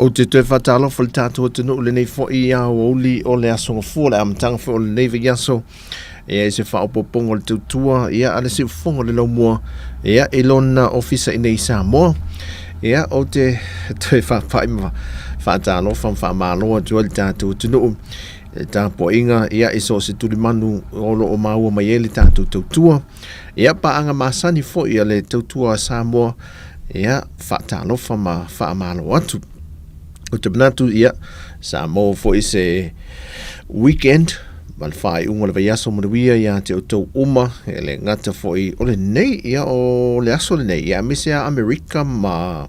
O te tue whatalo fo le tātua tunu le nei fo I a o li o le asonga fua le amatanga fo le nei viaso ia se fa opopongo le tautua ia ale se fongo le laumua ia ilona ofisa I nei Samoa ia o te tue whapaima whatalo wha maloa tua le tātua tunu tā poinga ia iso se tuli manu o lo o maua mai le tātua tautua ia paanga masani fo ia le tautua Samoa ia whatalo wha maloa atu o te manatu ia Samoa fo se weekend mal fai unga le vaiaso manuia ia te autou uma le ngata fo o le nei ia o le aso le nei ia misia Amerika ma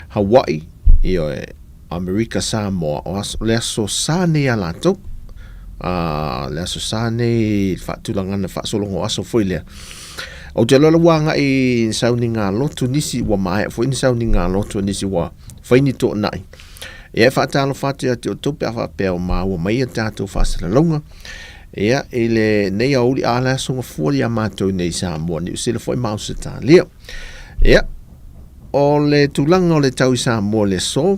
Hawaii ia Amerika Samoa o le aso sane a latou le aso sane whaatulangana whaasolongo aso fo lea o te lola wanga I sauni ngā lotu nisi wa mai fo ini sauni ngā lotu nisi wa whaini tō nai ia whaatalo whaatea te o tope a whapea o maa wa mai a tātou whaasala longa ia ele nei au li ala songa foli a matou nei Samoa ni usila foi Mausitalia ia o le tulanga o le tau i Samoa le so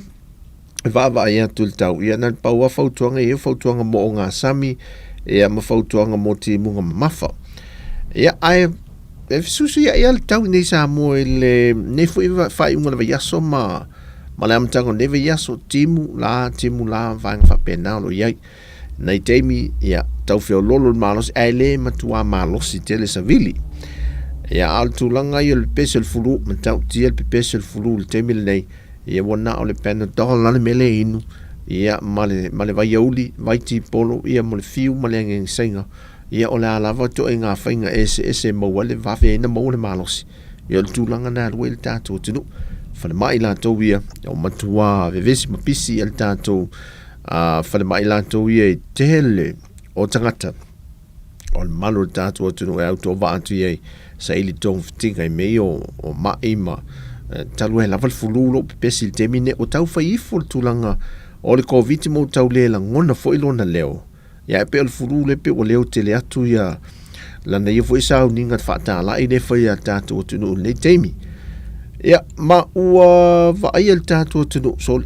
va ia tul tau ia na paua fautuanga ia fautuanga mo o ngā sami ia ma fautuanga mo ti munga mafa ia ai e susu ia le tau nei Samoa le nei foi fai unga le yaso ma le amtango neve yaso timu la vanga fa pena lo ia nei teimi ia tau feo lolo malos ele matua malos i tele savili ia al tulanga ia le pesel fulu matau tia le pesel fulu le teimi nei ia wana o le Panadol la le mele inu ia male vai yauli vai ti polo ia mo le fiu male ngeng senga ia o le alava to e ngā whainga ese maua le vawe ina maua le malos ia le tulanga na rue le tātou tinu whale mai la tau ia o matua vevesi mapisi le tātou whale mai la tau ia i tele o tangata o le malo le tātou tinu e au tō vaatu ia sa ili tōng fitinga i mei o maima talu e lava le fululo pepesi le temine o tau whaifo le tulanga o le COVID mo tau le la ngona fo ilona leo ia pe le fululo pe o leo tele atu ia lana ia fo isa uninga whata la i ne whai a tātou tunu le teimi ia ma ua vai le tātou tunu sol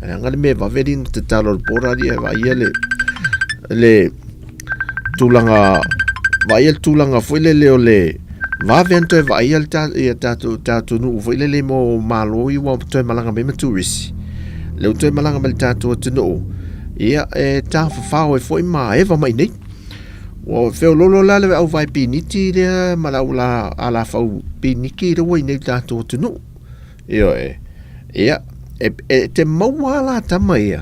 anga le me va verin te talo le porari e vai le tulanga vai le tulanga fo le leo le va vento e vai al tātou nu foi le mo malo i wa to malanga me tourist le to malanga me tātou tunu ia e ta fa e foi ma e va mai nei o feo lolo la le au vai piniti le malaula ala fa piniki le wai nei tātou tunu ia te maua la tama ia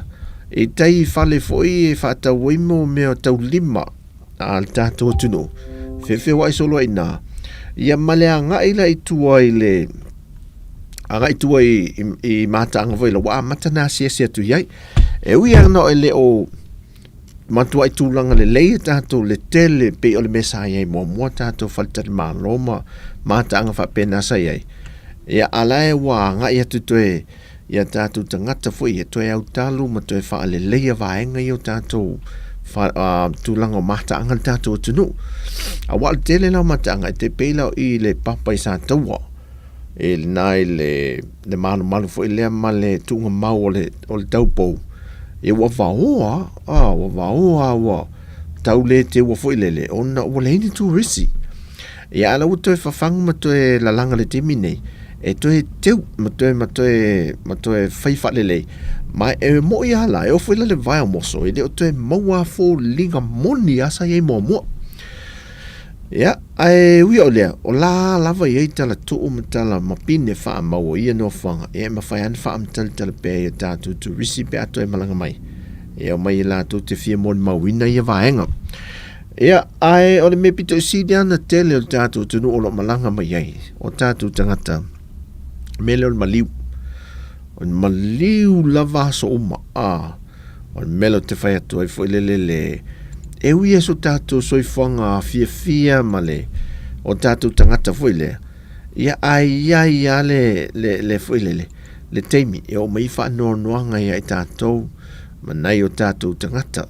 e tai fale foi e fa tau mo me tau lima al tātou tunu fe wai solo ina ia maleanga ila i tua i le anga i tua i mata anga vai la wa mata na sia tu iai e ui ana o le o matua i tūlanga le lei tātou le tele pe o le mesa iai mua tātou falta le maloma mata anga fa pena sa iai ia alae wa anga i atu toe ia tātou tangata fwoi e toe au talu ma toe fa le leia vaenga i o tātou tūlanga o mata anga tātou tunu a wale tele lau mata anga te peila i le papa i sa taua e nai le malu fwoi lea ma le tunga mau o le taupou e wa vaoa tau le te wa fwoi lele ona wa leini tu risi e ala u toe fafangu ma toe lalanga le temi nei e toe teu ma toe faifa lele ma e mo i ala e o fwoi lele vai o moso e le o toe maua fo linga moni asa i mua ia ai ui o lea o la lava i tala tuu matala mapine faa maua ia no whanga e ma whai an faa tala pe e tātou tu risi pe ato e malanga mai e o mai la tu te fia mon mawina ia vaenga ia ai o le me pito sidi ana tele o tātou tunu o lo malanga mai ai o tātou tangata mele o le maliu lava so uma o le mele o te whai atu ai fwoi lele e ui so tātou soifonga fia male o tātou tangata fwoi lea ia ai le fwoi le teimi e o mai wha noanga ia i tātou manai o tātou tangata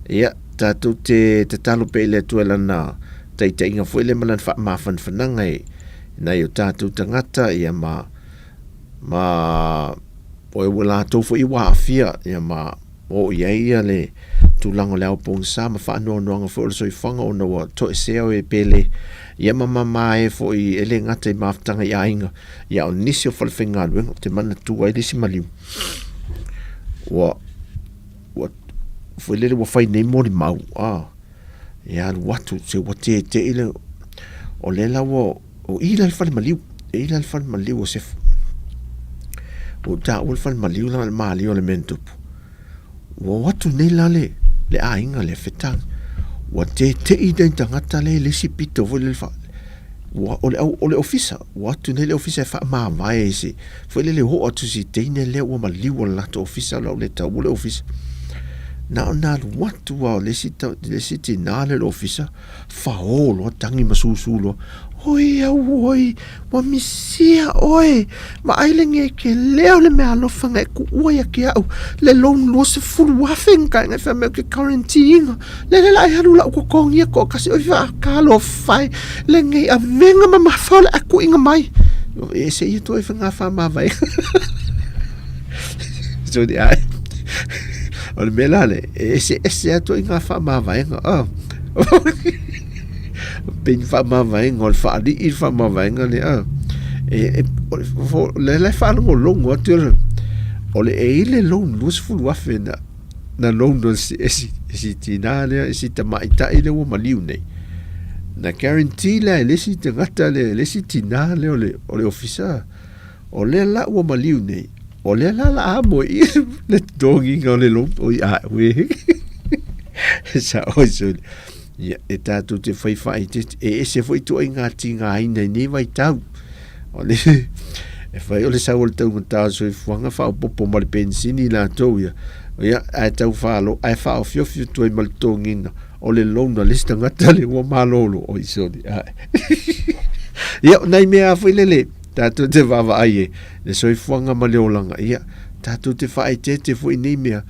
ia tātou te talo pe le tuelana te inga fwoi le malan wha mawhan whananga nai o tātou tangata ia ma o e wala tau fwoi wafia ia ma o ia le tulango le au pong sa ma fa no fo le soifanga ona wa to seo e pele ia mama e fo i ele ngate maftanga ia inga ia o nisi o falfenga lu te mana tu ai disi maliu wa fo le wa fai nei mo mau ia watu se wate te ile o le la o ila fal maliu o sef o ta o fal maliu la maliu le mentu watu nei la le ainga le fetang wa te i den tangata le sipito vo le fa o le ofisa watu nei le ofisa fa ma vai se foi le ho atu si teine le o maliu la to ofisa le ta o le ofisa na watu wa le sita na le ofisa fa o lo tangi masusulo Oi, oi, wa misia oi. Ma aile nge ke leo le me alofa ngai ku oi a ke au. Le lon lo se fulu wafeng kai ngai wha meo ke quarantine. Le lai haru la uko kongi a ko kasi oi wha ka lo fai. Le ngai a venga ma mawhau le aku inga mai. E se ia toi wha ngā wha mawai. So di ai. O le mela le, e se ato i ngā wha mawai. Pin fa ma vai ngol fa di il fa ma vai ngale le fa no longo atur ole le long lus fu wa fena na long no si tinale si ta mai ta ile wo maliu nei na guarantee le si te gata le si tinale ole ofisa ole la wo maliu nei ole la mo i le dogi ngole long o a we sa o so ia e tātou te whaiwhai e se whai tu ai ngā tinga aina ni vai tau o le e whai o le sau o le tau ngā so i whanga whao popo ma le pensini la tau ia ai tau whalo ai whao fiofio tu ai ma le tōngina o le lona lista ngata le ua malolo o i soni ia nai mea whai lele tātou te wawa ai e le so i whanga ma le olanga ia tātou te whai te whai ni mea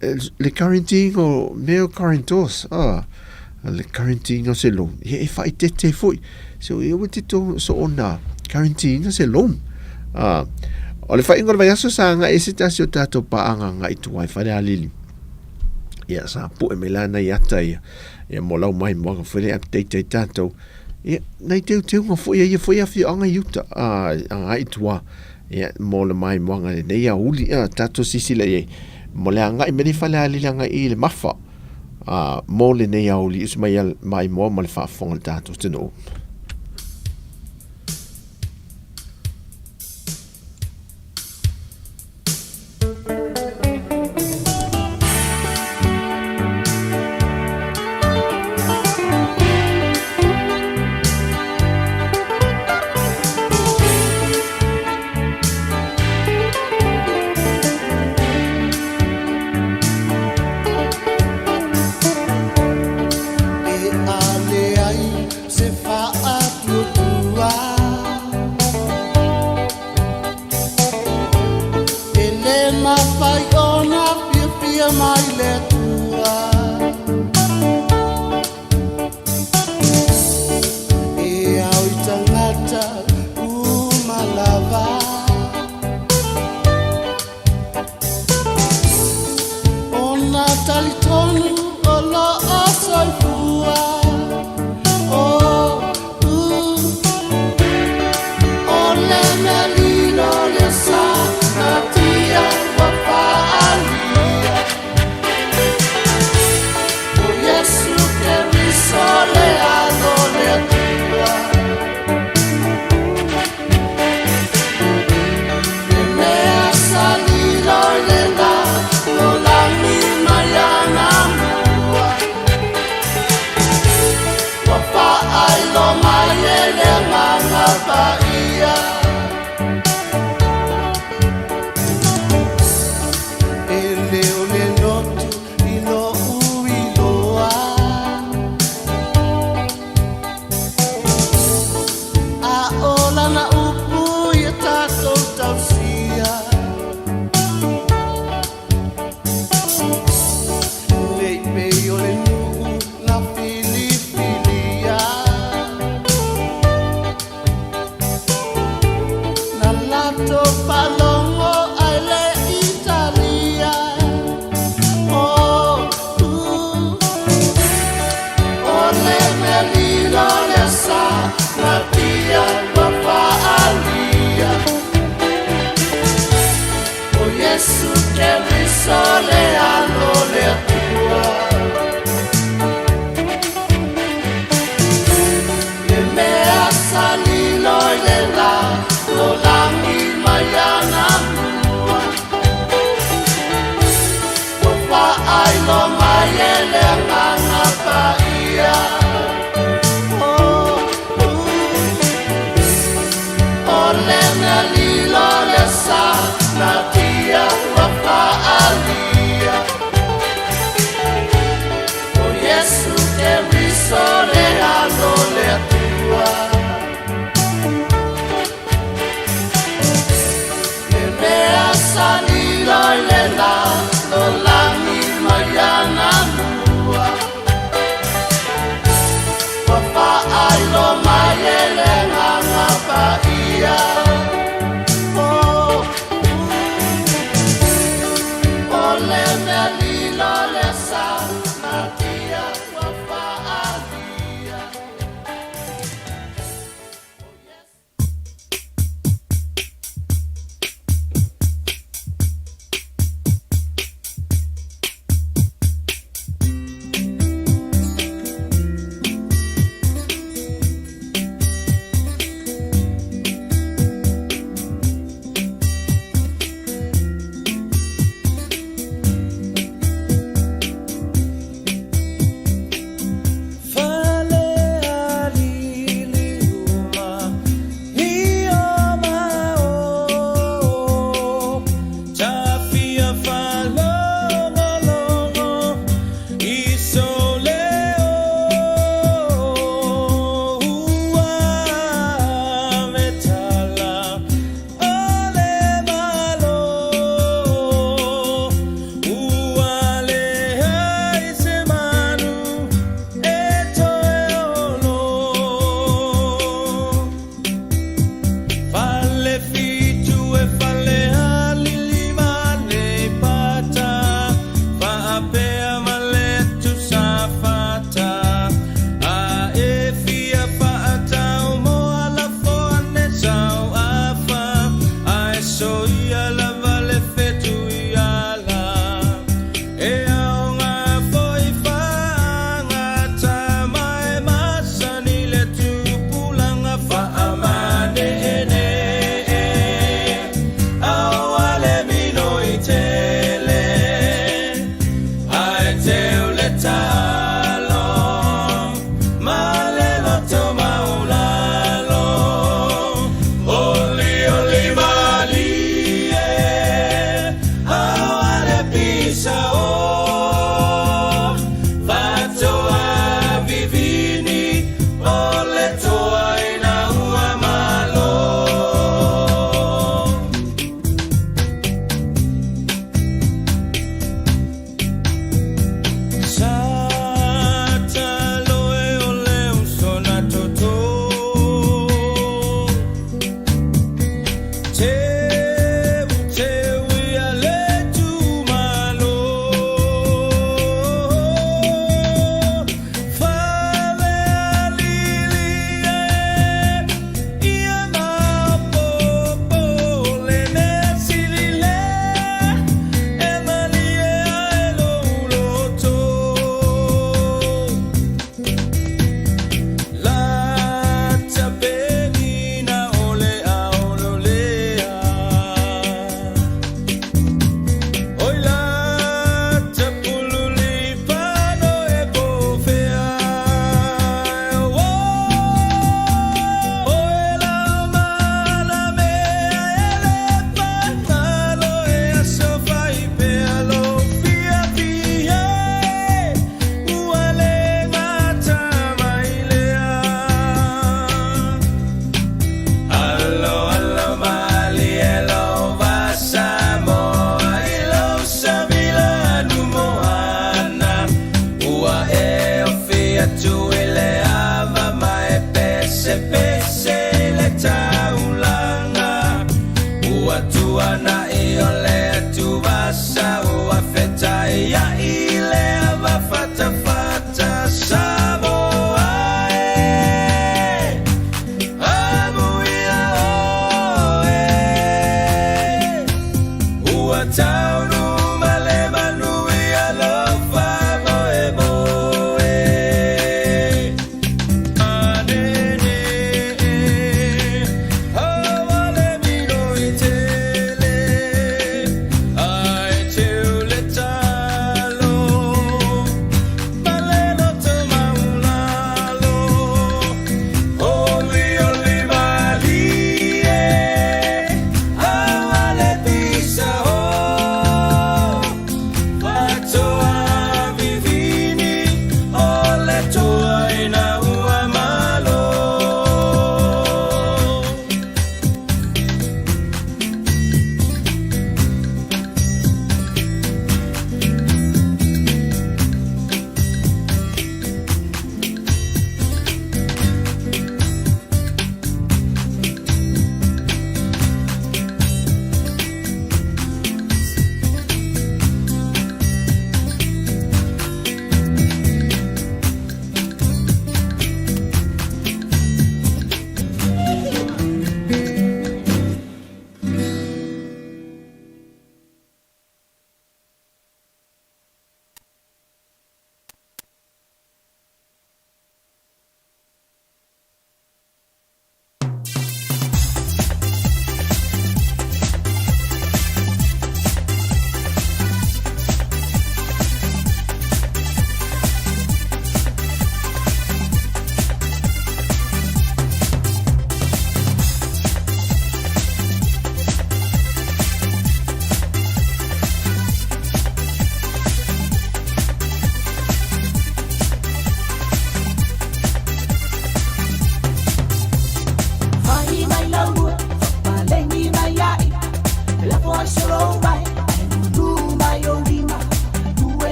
le quarantine o meo quarantos le quarantine o se long e fai te foi so e o te to so ona quarantine o se long o le fai ngor vai aso sa nga e se tasio tato pa anga nga i tu ai fai alili ia sa pu e melana i ata ia mo lau mai mo fai update tato ia nei teu nga foi ia foi a fi anga yuta anga i tu ia mo le mai mo nga nei a uli tato sisi le ia mo le anga i meni fai alili anga i le mafa mo le nei au li is mai mo le fa fonga tato te no Se fa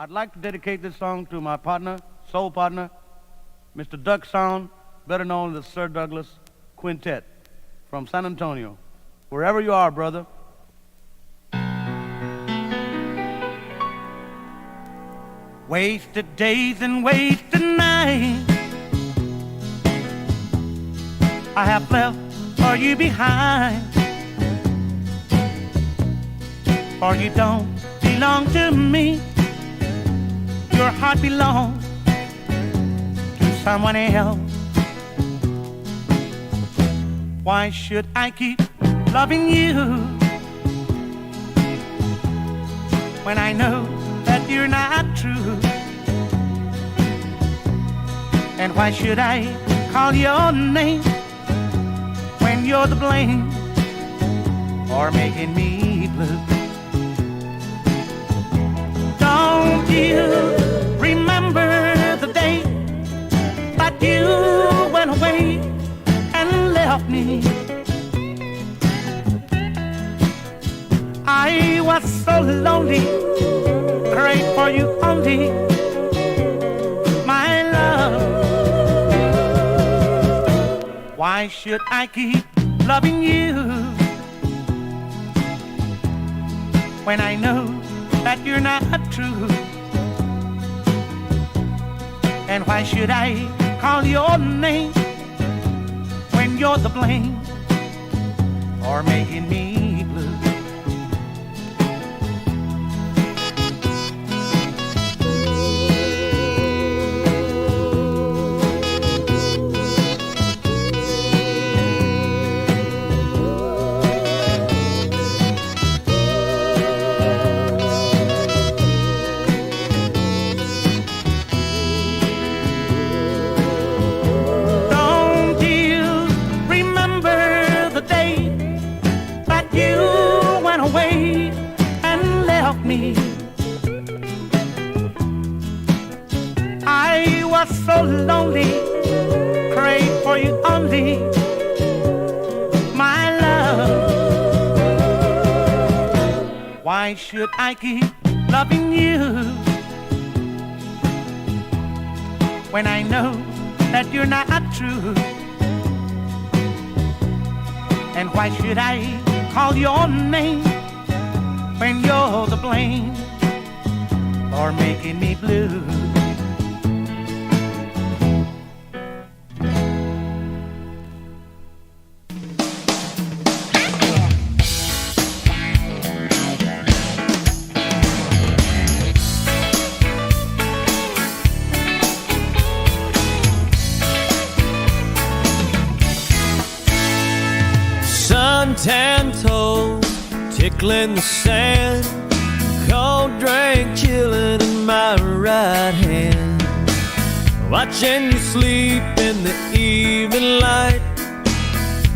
I'd like to dedicate this song to my partner, soul partner, Mr. Duck Sound, better known as Sir Douglas Quintet from San Antonio. Wherever you are, brother. Wasted days and wasted nights I have left for you behind, for you don't belong to me. Your heart belongs to someone else. Why should I keep loving you when I know that you're not true? And why should I call your name when you're the blame or making me blue? Don't you remember the day that you went away and left me? I was so lonely, prayed for you only, my love. Why should I keep loving you when I know that you're not true? And why should I call your name when you're the blame or making me blue? I was so lonely, prayed for you only, my love. Why should I keep loving you when I know that you're not true? And why should I call your name when you're the blame for making me blue? Suntan toes tickling the sand, cold drink chilling in my right hand, watching you sleep in the evening light,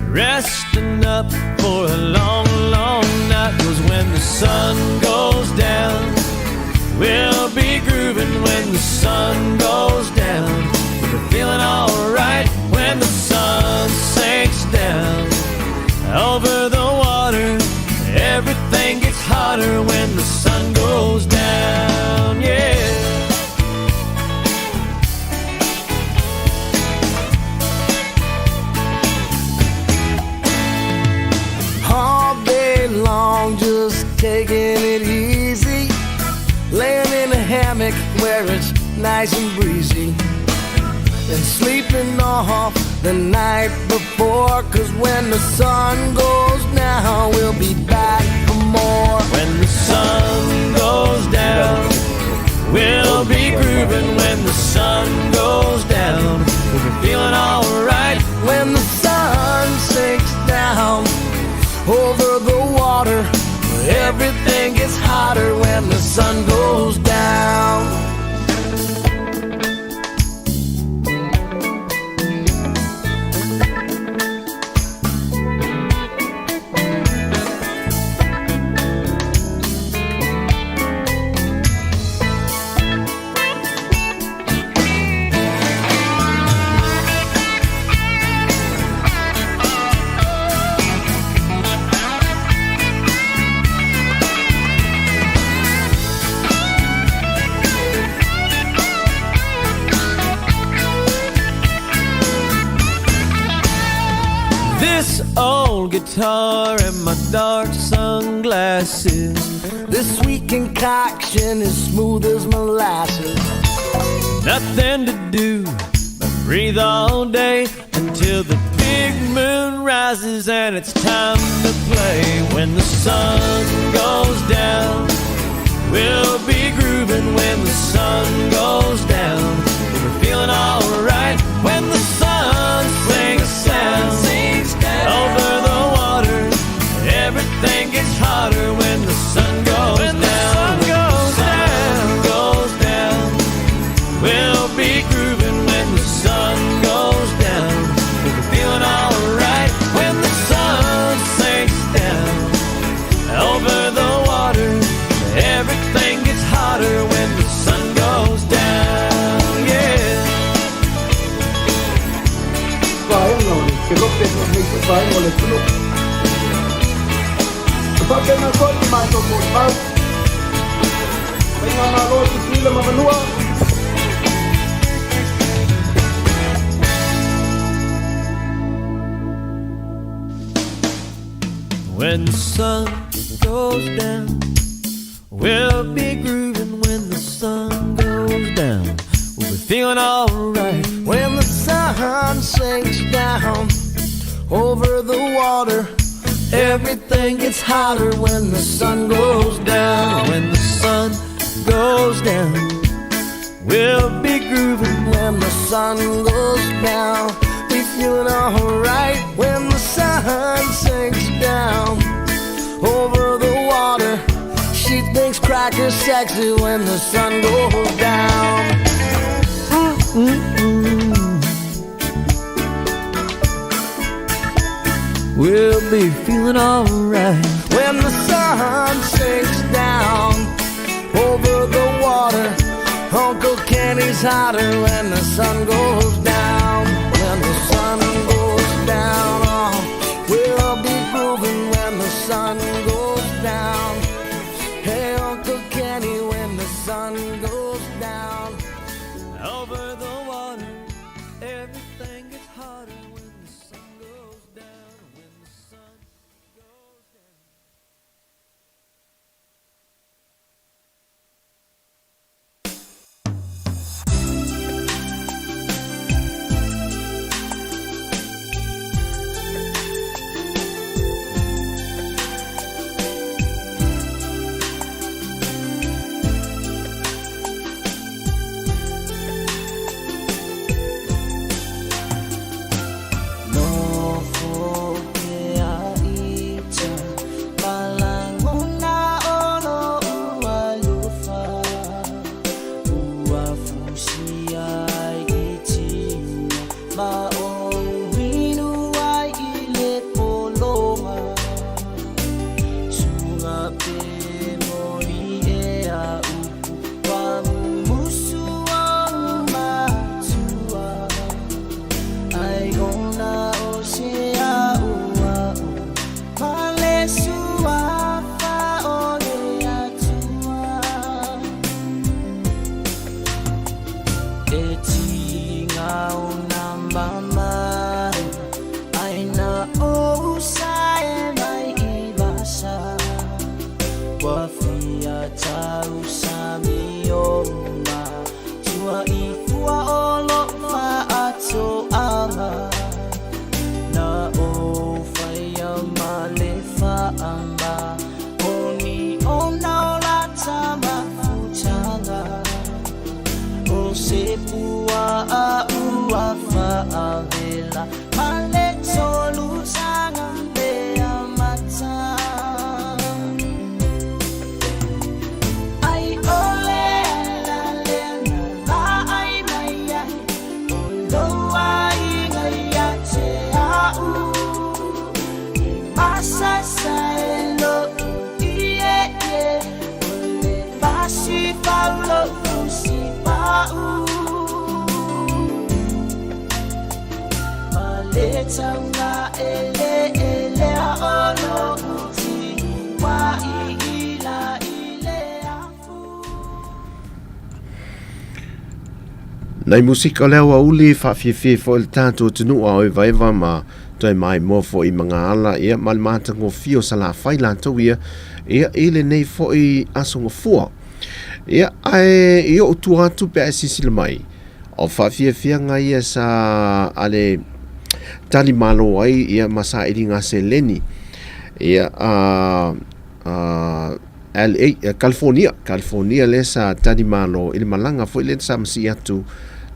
resting up for a long, long night. 'Cause when the sun goes down, we'll be grooving when the sun goes down. We're feeling alright when the sun sinks down. Over the water, everything gets hotter when the sun goes down, yeah. All day long, just taking it easy, laying in a hammock where it's nice and breezy, and sleeping off the night before. 'Cause when the sun goes down, we'll be back for more. When the sun goes down, we'll be grooving when the sun goes down. We'll be feeling alright when the sun sinks down. Over the water, everything gets hotter when the sun goes down. guitar and my dark sunglasses. This sweet concoction is smooth as molasses. Nothing to do but breathe all day until the big moon rises and it's time to play. When the sun goes down, we'll be grooving. When the sun goes down, we're feeling alright. When the sun sinks down over the water, everything gets hotter. When the sun goes down, goes down, we'll be grooving. When the sun goes down, we're feeling alright. When the sun sinks down over the water, everything gets hotter. When the sun goes down, yeah. When the sun goes down, we'll be grooving. When the sun goes down, we'll be feeling alright. When the sun sinks down over the water, everything gets hotter. When the sun goes down, when the sun goes down, we'll be grooving. When the sun goes down, we feeling alright. When the sun sinks down over the water, she thinks cracker's sexy. When the sun goes down, we'll be feeling alright. When the sun sinks down over the water, Uncle Kenny's hotter. When the sun goes down, when the sun goes down, oh, we'll be grooving. When the sun goes down, hey Uncle Kenny, when the sun goes down over the water, everything gets hotter. When the sun goes down, when the sun goes down. Nei musika leo uli fa fie fo il tato tunu o eva ma toi mai mo fo I mangala ia malmata ngo fio sala fai la to ia ile nei fo I asongo fo ia ai io tu atu pe sisi mai o fa fia nga ia sa ale tali malo ai ia masa iringa se leni ia LA California le sa tali malo ile malanga fo ile sa msi atu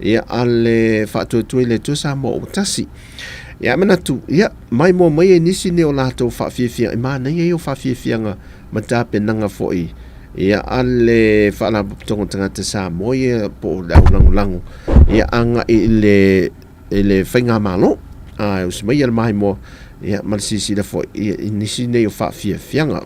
ia ale fa tu ile tu sa mo tasi ia manatu ia mai mo mai nisi ne o lato fa fia ma na ia fa fia nga mata penanga fo ia ale fa la tongo tanga te sa mo ia po langu ia anga ile fainga malo us mai ia mai mo ia malsisi da fo nisi ne o fa fia nga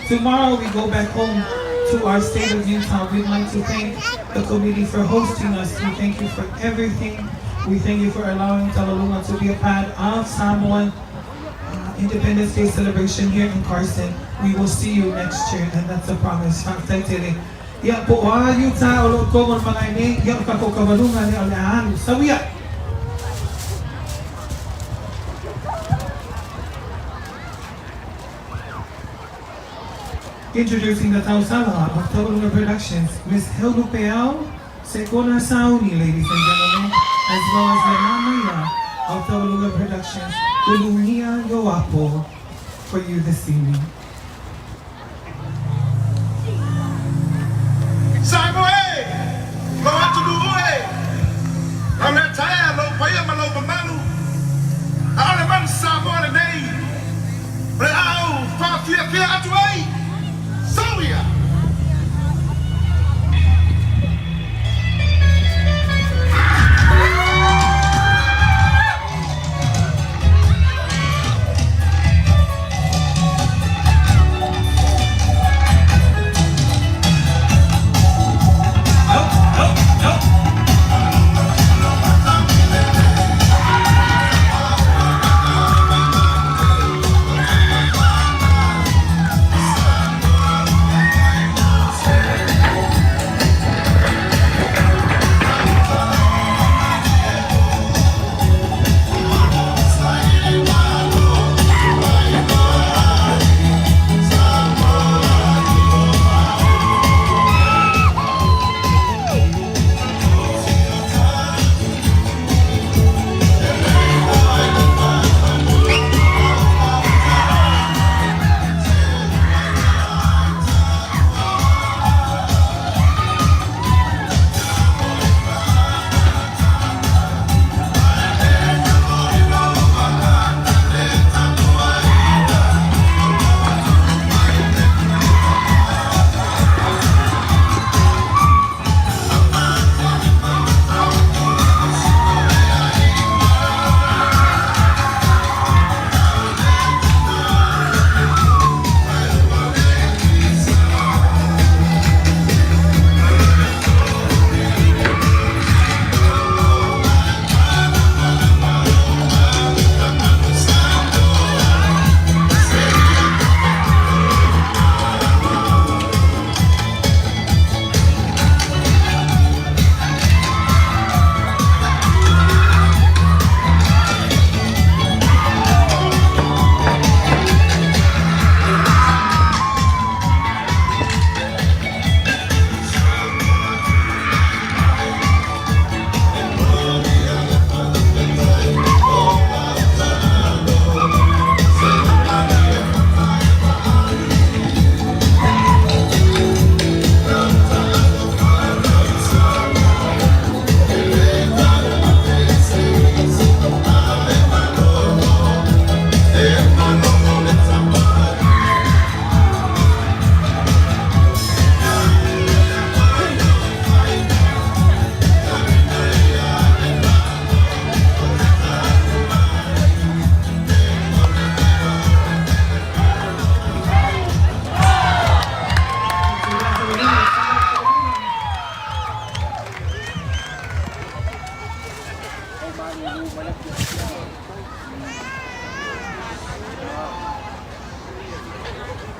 Tomorrow we go back home to our state of Utah. We'd like to thank the committee for hosting us. We thank you for everything. We thank you for allowing Talaluma to be a part of Samoan Independence Day celebration here in Carson. We will see you next year, and that's a promise. Ya po Utah o ko mo mga ni ya ka ko kabalungan ni alahan. Sawiya. Introducing the Tautua of Tabalunga Productions, Miss Hilda Peal, Sekona Sauni, ladies and gentlemen, as well as the Mamaya of Tabalunga Productions, Ulunia Yoapo, for you this evening. Samoa, go out to the way. I'm not tired, no fire, my local manu. I don't know Samoa today. But I'll far fear out the way. So we are.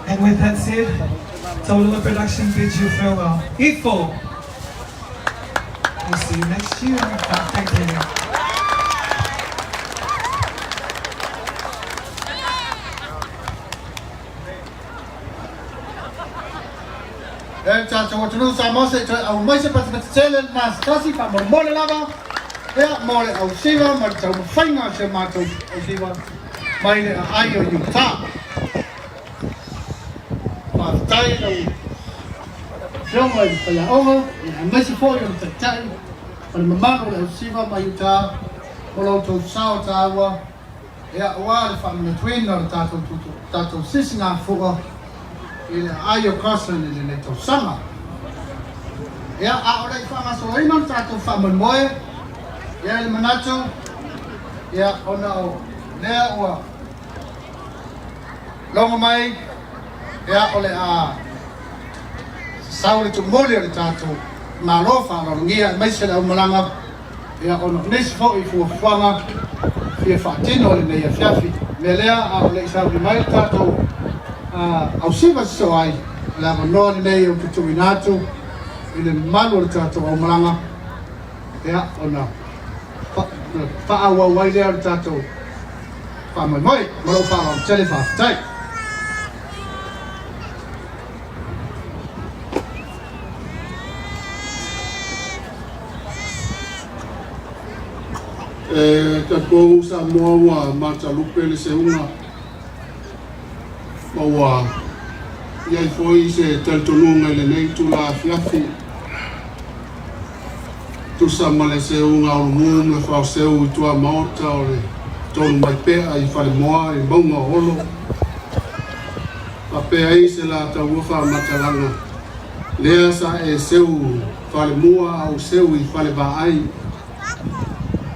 And with that said, Tautua Production bids you farewell. Ifo! We'll see you next year. Thank you. Tautua Samoa se au mai se patsele na stasi pa mole lava ya mole au siva ma tau fainga se ma tau au siva mai le ai o yuta pa tai no jo mai pa ya over mai se foi o tai pa mama o siva mai yuta o lo to sao tawa ya wa le fa me twin no tatu sisinga fuga ile ayo kosan ile ne to sama ya a ora fa ma so ino tato fa mo moe ya le manacho ya ona o le wa longo mai ya ole a saule tu mole le tato ma lo fa lo ngia mai se la malanga ya ono nes fo I fu fanga fi fa tino le ne ya fiafi le le a ole sa mai tato au siva so ai la manoni nei o tu inato ile malu le tato o malanga ya ona fa awa wai le tato fa mai mai malo fa on telefa tai ka ko Samoa wa mata lupe le se una wa ia foi se taltonunga le nei tu la fiafi tu samale se unga o mum le fa se u tu mota o le ton mai pe ai fa le moa I bonga olo pa pe ai se la ta u fa matalanga le sa e se u fa le moa au se u fa le ba ai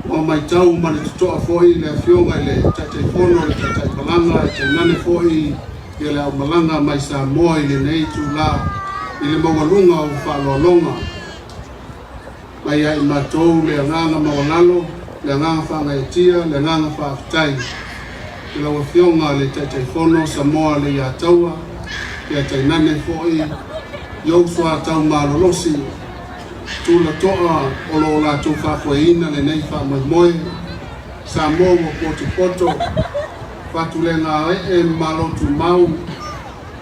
o mai tau ma le to foi le fionga le tate fono le tate balanga te nane foi ia le malanga mai Samoa I le nei tu la I le maungalunga o whaalolonga mai ai matou le anganga maunalo le anganga whaangaitia le anganga whaafitai I lawa fionga le taitaifono Samoa le ia taua ia tainane foi iosua tau malolosi tu la toa o lo la tu whakoeina le nei whaamaimoe Samoa o poto Fatu le ngā e malo tu mau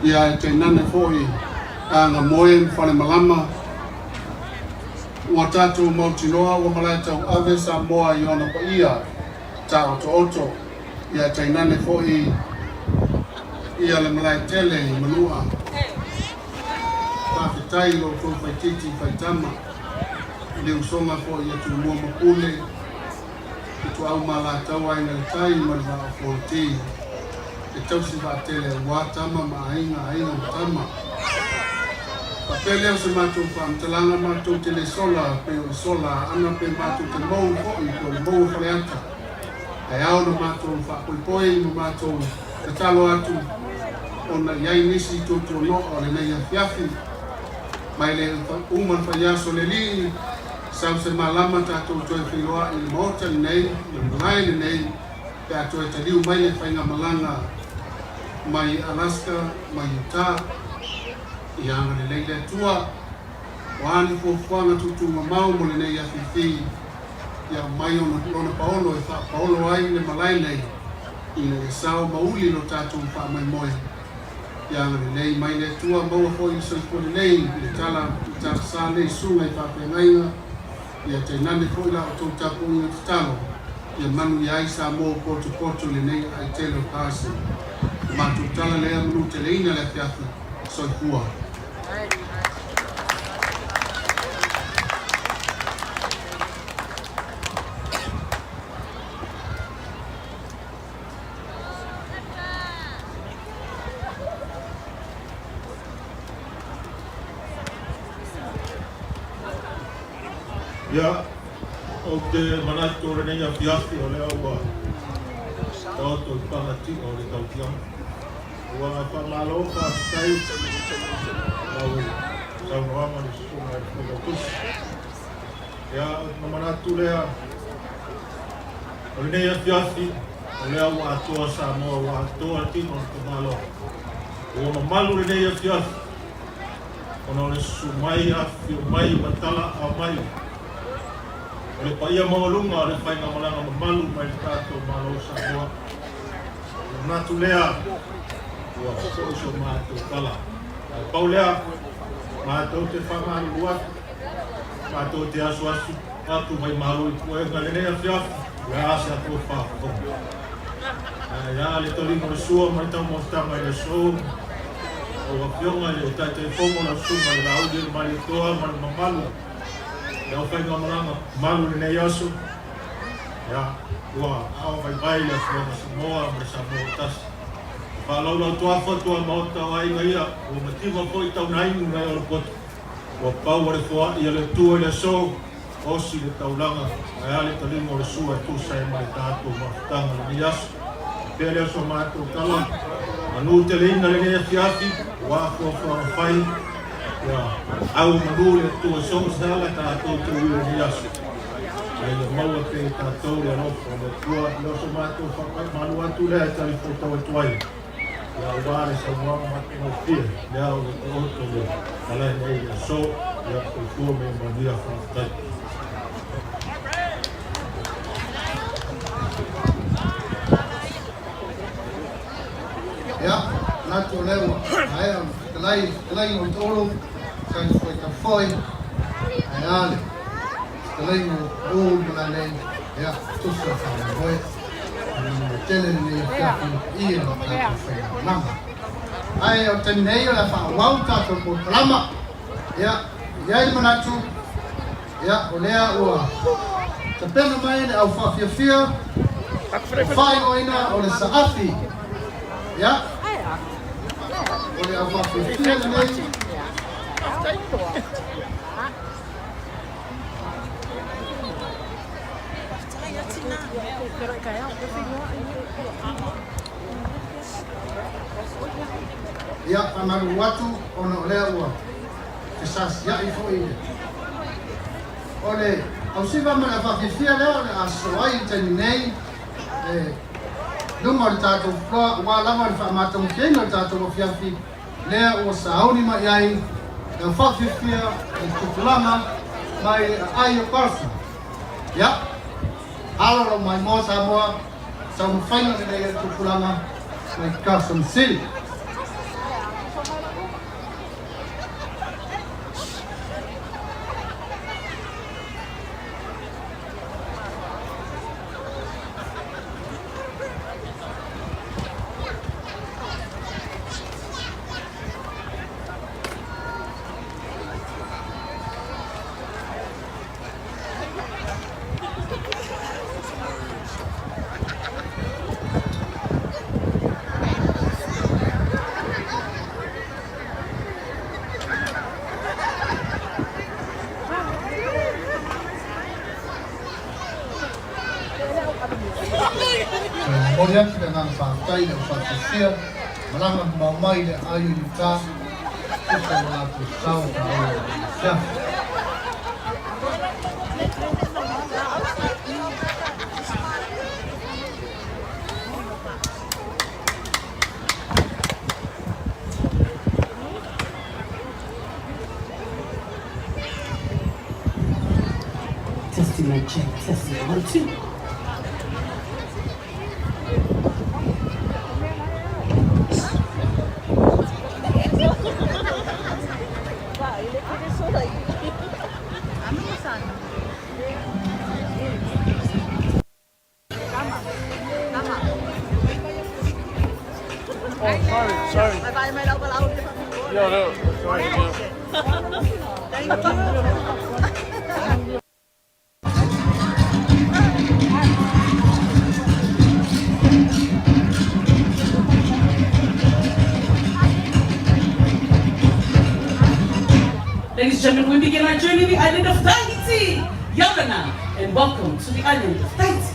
ia te nane foi a ngā moe whale malama ua tātou mautinoa ua malai tau ave Samoa I ona pa ia tā oto oto ia te nane foi ia le malai tele I manua tāwhitai lo tō whaititi whaitama le usonga foi ia tu mua mapule tu au mala tau ai ngai tai mai va forti e tau si va tele wa tama ma ainga tama papele se matu fam telanga matu tele sola pe sola ana pe matu te mou ko I ko mou faleata ai au no matu fa poi no matu te talo atu ona yai nisi tu no o le nei fiafi mai le uman fa ya soleli Sau se malama tātou toi whiloa I le mota nei, le mulai le nei, pia toi taliu mai le whainga malanga mai Alaska, mai Utah, I anga le leile tua, wāni fōwhanga tutu mamau mo le nei a whiwhi, ia mai ona paolo e wha paolo ai le malai nei, I le sao mauli no tātou wha mai moe. Ia anga le nei mai le tua maua fo I soipo le nei, le tala, I tāka sā nei sunga I whawhengainga, ia te nane foi la o tau tapu I te talo ia manu I ai Samoa poto le nei ai telo pasi ma tu tala le amunu te leina le fiafi soi kua Ya, o te manato re nei a fiafi o le aua tauto I pangati o le tautia ua whamalo whaakai au saunoama ni sunga I whakatus ya, na manatu lea o le nei a fiafi o le aua atoa Samoa ua atoa tino te malo O mamalu le nei afi afi. Ona le sumai afi o mai matala a mai. O le paia maolunga o le whainga malanga mamalu mai le tātou malo Samoa. O natu lea ua so mātou kala. Pau lea mātou te whangani luat. Mātou te asu asu. Atu mai malo i puenga le nei afi afi. Ua ase ato whaafonga. Ia le toringo le sua mai tau mostanga i le sou. O whapionga le taitei whomo na suma le raudi le mai toa mai mamalu. Ia whainga maranga malu le nei asu. Ia ua au vai vai le Tautua Samoa mai Samoa tasi. Whalau toa whatua maota o ainga ia. O matiwa poi tau naingu nei o le potu. Ua pau le fua ia le tua le sou. Osi le taulanga. Ia le toringo le sua e tusai mai tātou mawhitanga le ni asu. Pere aso mātou kala, anu te leina le nea fiafi, wāko whai, au manu le tua sōsala tātou te ui le ni aso. Ai le maua te tātou le anofo, le tua le aso mātou whakai, manu atu lea tari whotau e tuai. Ia wāre sa mwanga matu no fia, lea o le oto le kalai nei le so, ia kua me mania whakatai. Ya, natu lewa. Ai am kelai o tolo, kai foi ka foi. Ai ale. Kelai o na nei. Ya, tusa fa foi. Tele ni ka i no ka foi. Lama. Ai o tenei la fa wau ta ko lama. Ya, ia manatu. Ya, o lea o. Te pena mai ne au fa fia. Fai o ina o le saafi. Ja. Oleh apa fikir ni? Ya, amaru watu ono lewa. Kisas ya ifo ini. Oleh, ausiva mana fikir lewa aswai tenei. Lunga le tātou floa, wā lama le whaamata mkena le tātou fiafi, lea o saoni mai ai, e whawhiwhia, e tukulanga, mai ai o Carson. Ya, alaro mai mō Samoa, sa mwhaina le e tukulanga, mai Carson City. Kemudian dengan partai dan partai melangan mamai le ayu kita kita mengaku tahu Indonesia. Testing my check, testing 1, 2. Sorry. No, sorry. Thank you. Ladies and gentlemen, we begin our journey to the island of Tahiti. Yavana, and welcome to the island of Tahiti.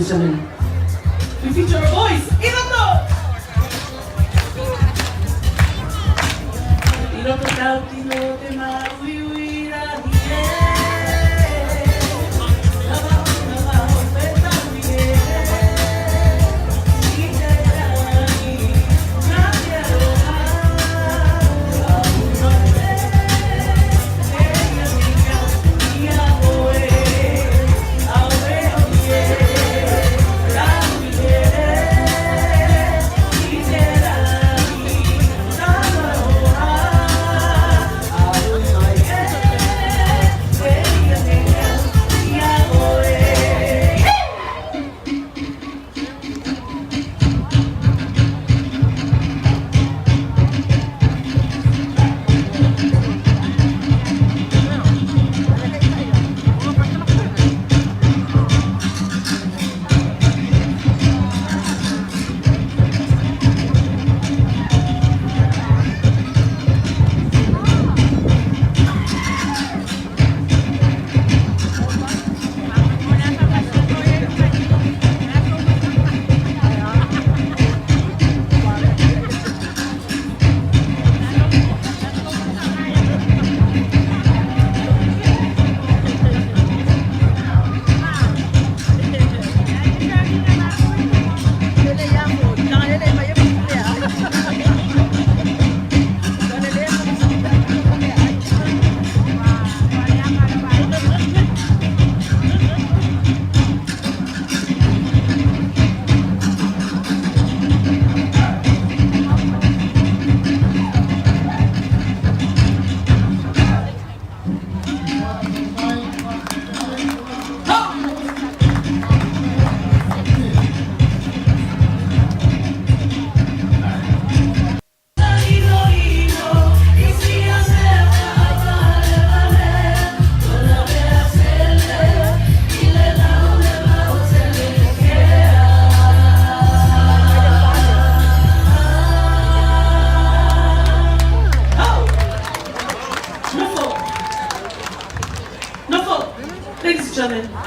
Ladies and gentlemen, we feature our voice, Iroto! Iroto tauti no te mauiuira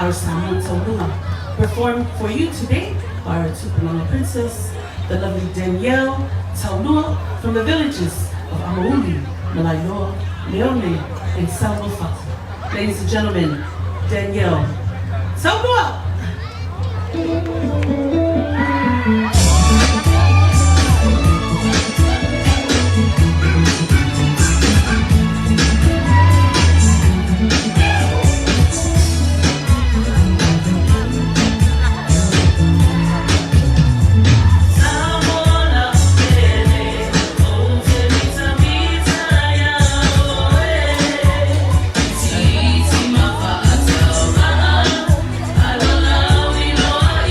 our Samoan Tautua, performed for you today by our Tupuna princess, the lovely Danielle Taulua from the villages of Amauli, Malainoa, Leone, and Salmofata. Ladies and gentlemen, Danielle Taulua! Alona, we know I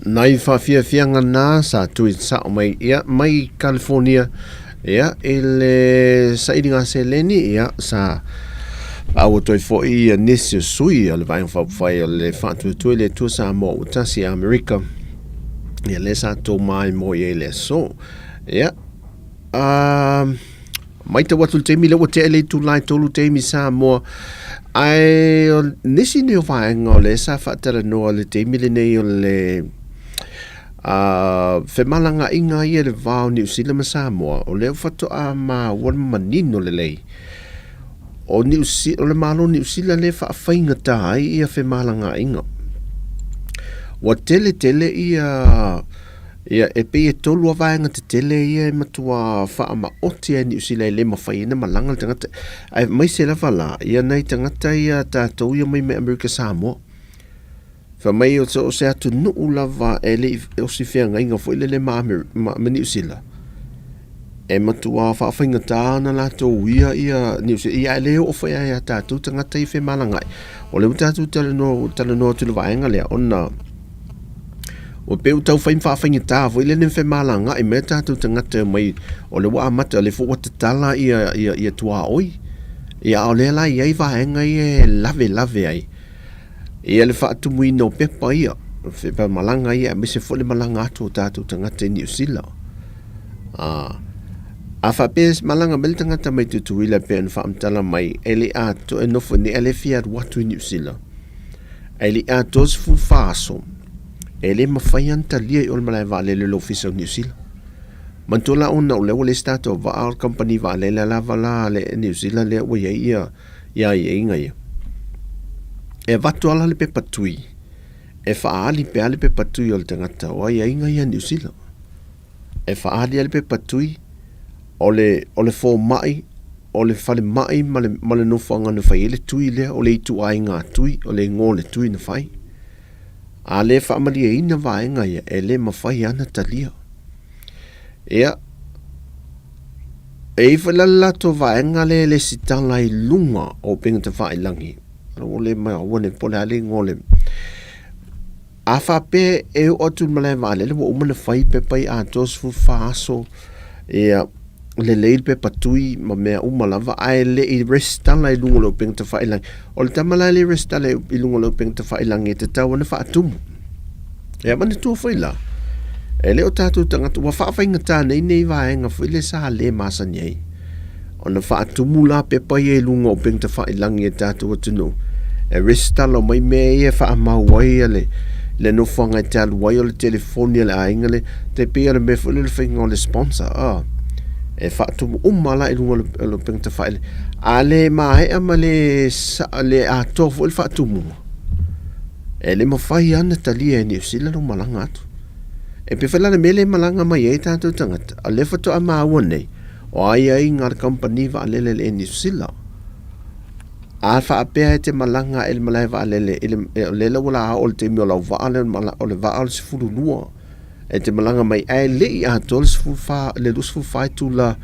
Nai whawhiawhianga nā sa tui sao mai ia mai California ia ele sa iringa se leni ia sa au toi fo i nisi sui ale vai whawhai le whātuatui le tua sa mo utasi Amerika ia le sa tō mai mo i le so ia mai te watu teimi lewa te ele tu lai tolu teimi sa mo ai nisi neo whaenga o le sa whaatara noa le teimi le nei o le whemalanga inga ia le vau New Zealand Samoa o leo whatu a ma wan manino le lei o New Zealand o le malo New Zealand le whaafeinga tai ia whemalanga inga wa tele ia e pe e tolu a vaenga te tele ia e matua wha ma oti a New Zealand le mawhaina malanga le tangata ai mai se la wala ia nei tangata ia tātou ia mai me America Samoa fa mai o se atu nuu lava e le o si whianga inga fo le ma New Zealand e matua whaafeinga tāna la tō ia New Zealand ia leo o whaia ia tātou tangata i whi malangai o leo tātou tala no tula vaenga lea ona o peu tau whaafeinga tā fo le whi malanga i mea tātou tangata mai o le wa amata le fo wata tala ia tua oi ia o le la iai vaenga i lave ai ia le whaatumu i no pepa ia whepa malanga ia me se fole malanga atu o tātou tangata i New Zealand a whapes malanga mele tangata mai tutu ila pe an whaamtala mai ele ato e nofo ni ele fiat watu i New Zealand ele ato se fu faso ele mawhaianta lia i olmalai vale le lofisa o New Zealand mantola ona o lewa le stato va al company vale le lava la le New Zealand le ua ia inga ia e vatu ala le pe patui e whaali pe ale pe patui o le tangata o ia inga ia New Zealand e whaali ale pe patui o le fo mai o le fale mai ma le nofanga na whai ele tui lea o le itu ai ngā tui o le ngō le tui na whai a le whaamali e ina vaenga ia e le mawhai ana talia ia e whalala to vaenga le sitala i lunga o penga te whai langi o le mai wane pole ale ngole a whape e o atu malai vale le wa umana whai pe pai a tos fu whaaso ia le leil pe patui ma mea umalava ai le i restala i lunga lo penga te whai langi o le tamala le restala i lunga lo penga te whai langi te tau ana whaatumu ia mani tua whai la e le o tātou tangata wa whaawhainga tā nei vaenga whai le sa le masa niei o na whaatumu la pe pai e lunga o penga te whai langi e tātou atunu e restalo mai mea e whaamau wai le no whanga i talu wai o le telefonia le ainga le te pia le mewha le whainga o le sponsor e whaatumu umala i lunga lo penga te whai a le mahe ama le a tofu il whaatumu e le mawhai ana talia e New Zealand o malanga atu e pe whalana mele malanga mai e tātou tangata a le whatu a maaua nei o ai ngā company va alele le New Zealand a whaapea e te malanga e le malai va alele le la wala o le te mio lau va ale o le va ale sifuru nua e te malanga mai e le i a tol sifuru wha le lu sifuru whai tu la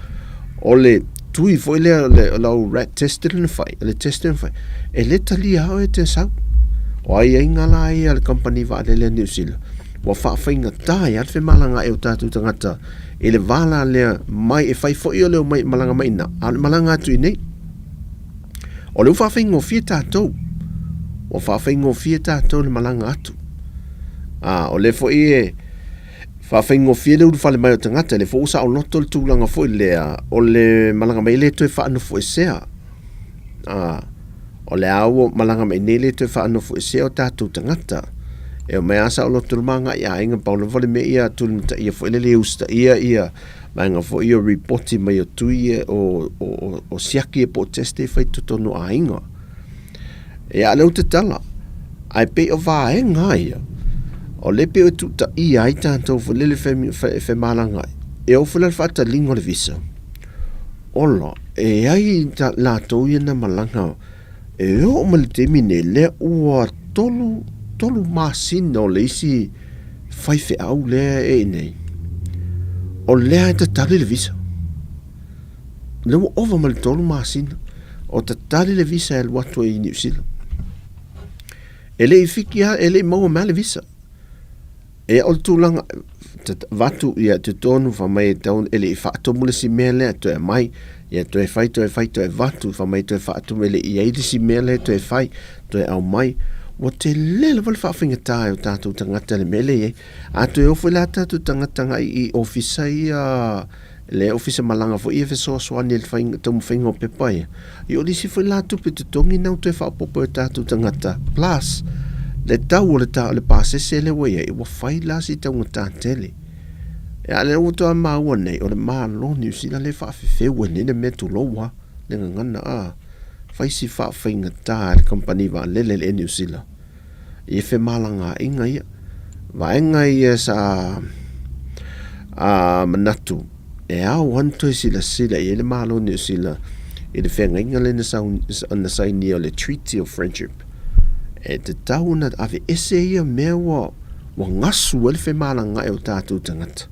o le tui fo le lau rat tested in whai le tested in whai e le tali hao e te sau o ai ngala ai al company va alele New Zealand wa whaafeinga tai at fe malanga e o tātou tangata e le vala lea mai e whai fo i o leo mai malanga mai na al malanga atu i nei o leo whaafeinga o fie tātou o whaafeinga o fie tātou le malanga atu o le fo i e whaafeinga o fie leo whale mai o tangata le fo usa o noto le tūlanga fo i lea o le malanga mai le toi whaano fo i sea o le au malanga mai nei le toi whaano fo i sea o tātou tangata e o mai asa o loto manga ia inga paula vale me ia tulmata ia fo ele usta ia manga fo ia reporti mai o tui o siaki e proteste fai tutonu a inga e a leu te tala ai pe o vaenga ia o le pe o tuta ia i tātou fo lele fe malanga e o fo lele fata lingo le visa ola e ai la tau ia na malanga e o mali temine le ua tolu masina o le isi whaiwhi au lea e nei o lea e tatari le visa le wa ova mali tolu masina o tatari le visa e watu i New Zealand e le i whiki e le i maua mea le visa E o tūlanga vatu ia te tonu whamai e taun ele I whaatomu le si mele to e mai ia to e whai to e vatu whamai to e whaatomu ele I eidi si mele to e whai to e au mai wa te lele wale whawhinga tae o tātou tangata le mele e a to e ofu la tātou tangata I ofisa ia le ofisa malanga fo ia fesoa soani le whainga tamu whainga o pepai I o lisi fo la tupe te tongi nau to e whaopopo e tātou tangata plus le tau o le tau le pasese le wea I wa whai la si tau ngata tele e a le uto a maua nei o le maa lo ni usila le whaafewhe nene me tu loa le ngana a whai si whaafeinga tā le company wa lele le ni usila I fe malanga inga ia wa inga ia sa manatu e au wanto sila sila I le maa lo ni usila I le whenga inga le na saini o le treaty of friendship e te tau na ave ese ia mea wa ngasu le fe malanga e o tātou tangata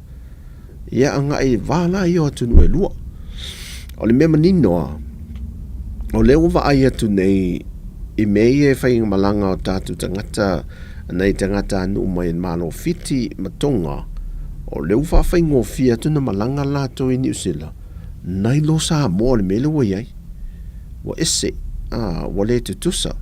ia anga I wala I o atunu e lua o le mea maninoa o le uwa ai atu nei I mei e whainga malanga o tātou tangata nei tangata anu mai malo fiti matonga o le uwa whainga o fia tuna malanga lato I New Zealand nai lo sa mo le mele wa iai wa ese wa le tutusa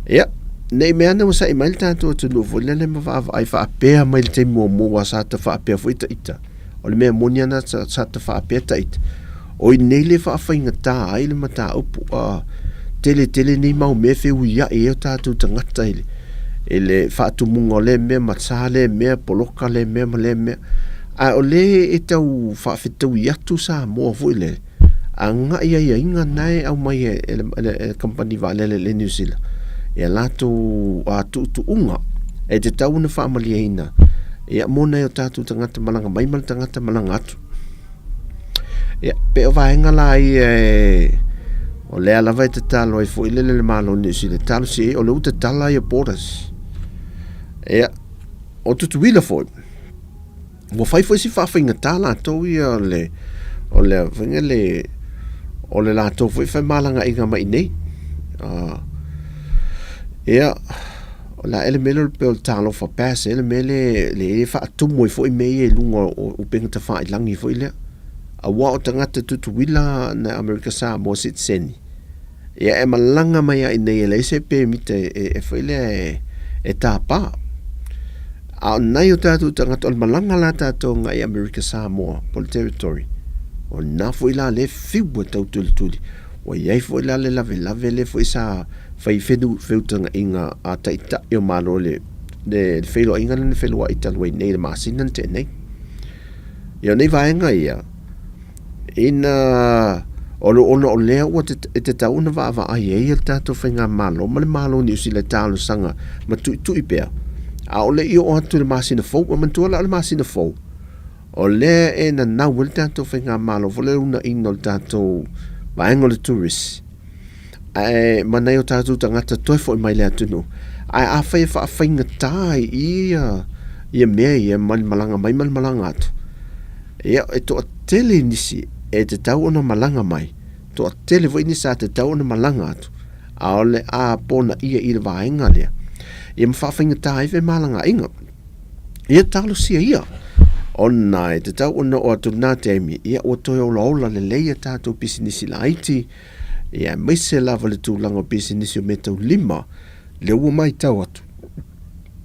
ia nei mea na wasa I mail tātou atunu volele ma ai whaapea mail te mua mua sa ta whaapea fu ita o le mea moniana sa ta whaapea ta ita o I nei le whaafainga tā ai le mata upu tele nei mau me feu ia e o tātou tangata ele whaatumunga o le mea matsa le mea poloka le mea a o le e tau whaafetau I atu sa moa fu le a nga ia inga nai au mai e company wa le New Zealand e lato a tu unga e te tau na whaamalia ina e a mona e o tātou tangata malanga mai mal tangata malanga atu e pe o vaenga la I o le ala vai te talo I fo I le malo ni si le talo si o le uta tala I borders e o tutuila fo mo fai fo si whawhinga tala to I o le whinga o le lato fo I whai malanga inga mai nei o la ele mele pe o talo fa pass ele mele le fa tumo I fo I mei e lunga o penga ta fa I langi fo I le a wa o tangata tutuila na Amerika Samoa sit seni ia e malanga mai ai nei le se pe mite e foile e tapa a nai o tātou tangata o malanga la tātou ngai Amerika Samoa pol territory o na foila le fiwa tautultuli o iai foila le lave le foi sa fai feutanga inga a taita I o malo le felo inga le felo a italwai nei le masinan te nei ia nei vaenga ia ina o lea ua te tauna wa ai e tātou whainga malo ma le malo ni usi le tālo sanga ma tui pēr a o le I o atu le masina fau ma mantua la le masina fau o lea e na nau le tātou whainga malo vo le una ino le tātou vaenga le tourist ma nei o tātou tangata toi fo I mai le atunu a whai whainga tai ia mea ia malanga mai malanga atu ia e to tele nisi e te tau ona malanga mai to a tele voi ni sa te tau ona malanga atu a ole a pona ia I le vaenga lea ia mwhawhinga tae ve malanga inga ia talo sia ia ona e te tau ona o atu nā te emi ia o toi ola le leia tātou pisinisi la iti ia maise lava le tūlanga o pisinisi o metau 5 le ua mai tau atu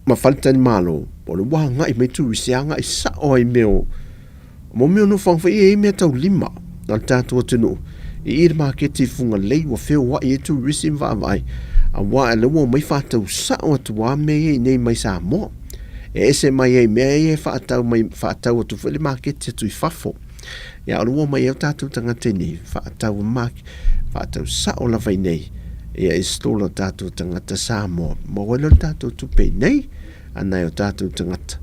ma faltani malo o le wahanga I meitu risianga I sa o ai meo mo meo no whangwha I mea tau 5 na tātua tunu I le maketi funga lei wa wheo wa I tu risim wa vai a wa e lewa mai whatau sa o atu wa mea I nei mai sa mo e ese mai e mea e whatau atu whele maketi atu I whafo ia o lewa mai e tātou tangateni whatau sa o la vai nei ia I stola tātou tangata sa mo ma wala tātou tupe nei anai o tātou tangata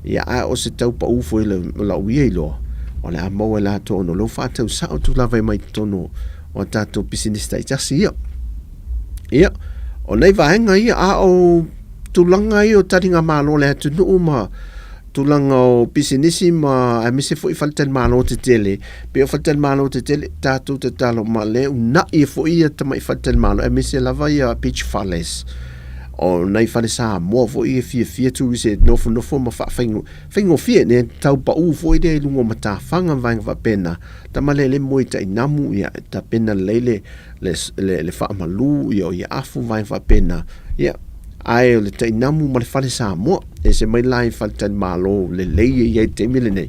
ia a o se tau pa ufo I la uia I loa o le a maua la tono lo whatau sa o tu lawai mai tono o tātou pisinista I tasi ia o nei vaenga ia a o tulanga I o taringa malo le atu nuu ma tulanga o pisinisi ma a mise fo I faltan malo te tele pe o faltan malo te tele tātou te talo ma le una I fo I tama I faltan malo a mise lava ia pitch falles o nei fale Samoa fo I fia tu se no ma fa fingo fia ne tau pa u fo ide lungo mata fanga vang va pena ta malele moi ta inamu ya ta pena lele le fa malu yo ya afu vang va pena ya ai le ta inamu mal fale Samoa e se mai lai fale tan malo le ye te mile nei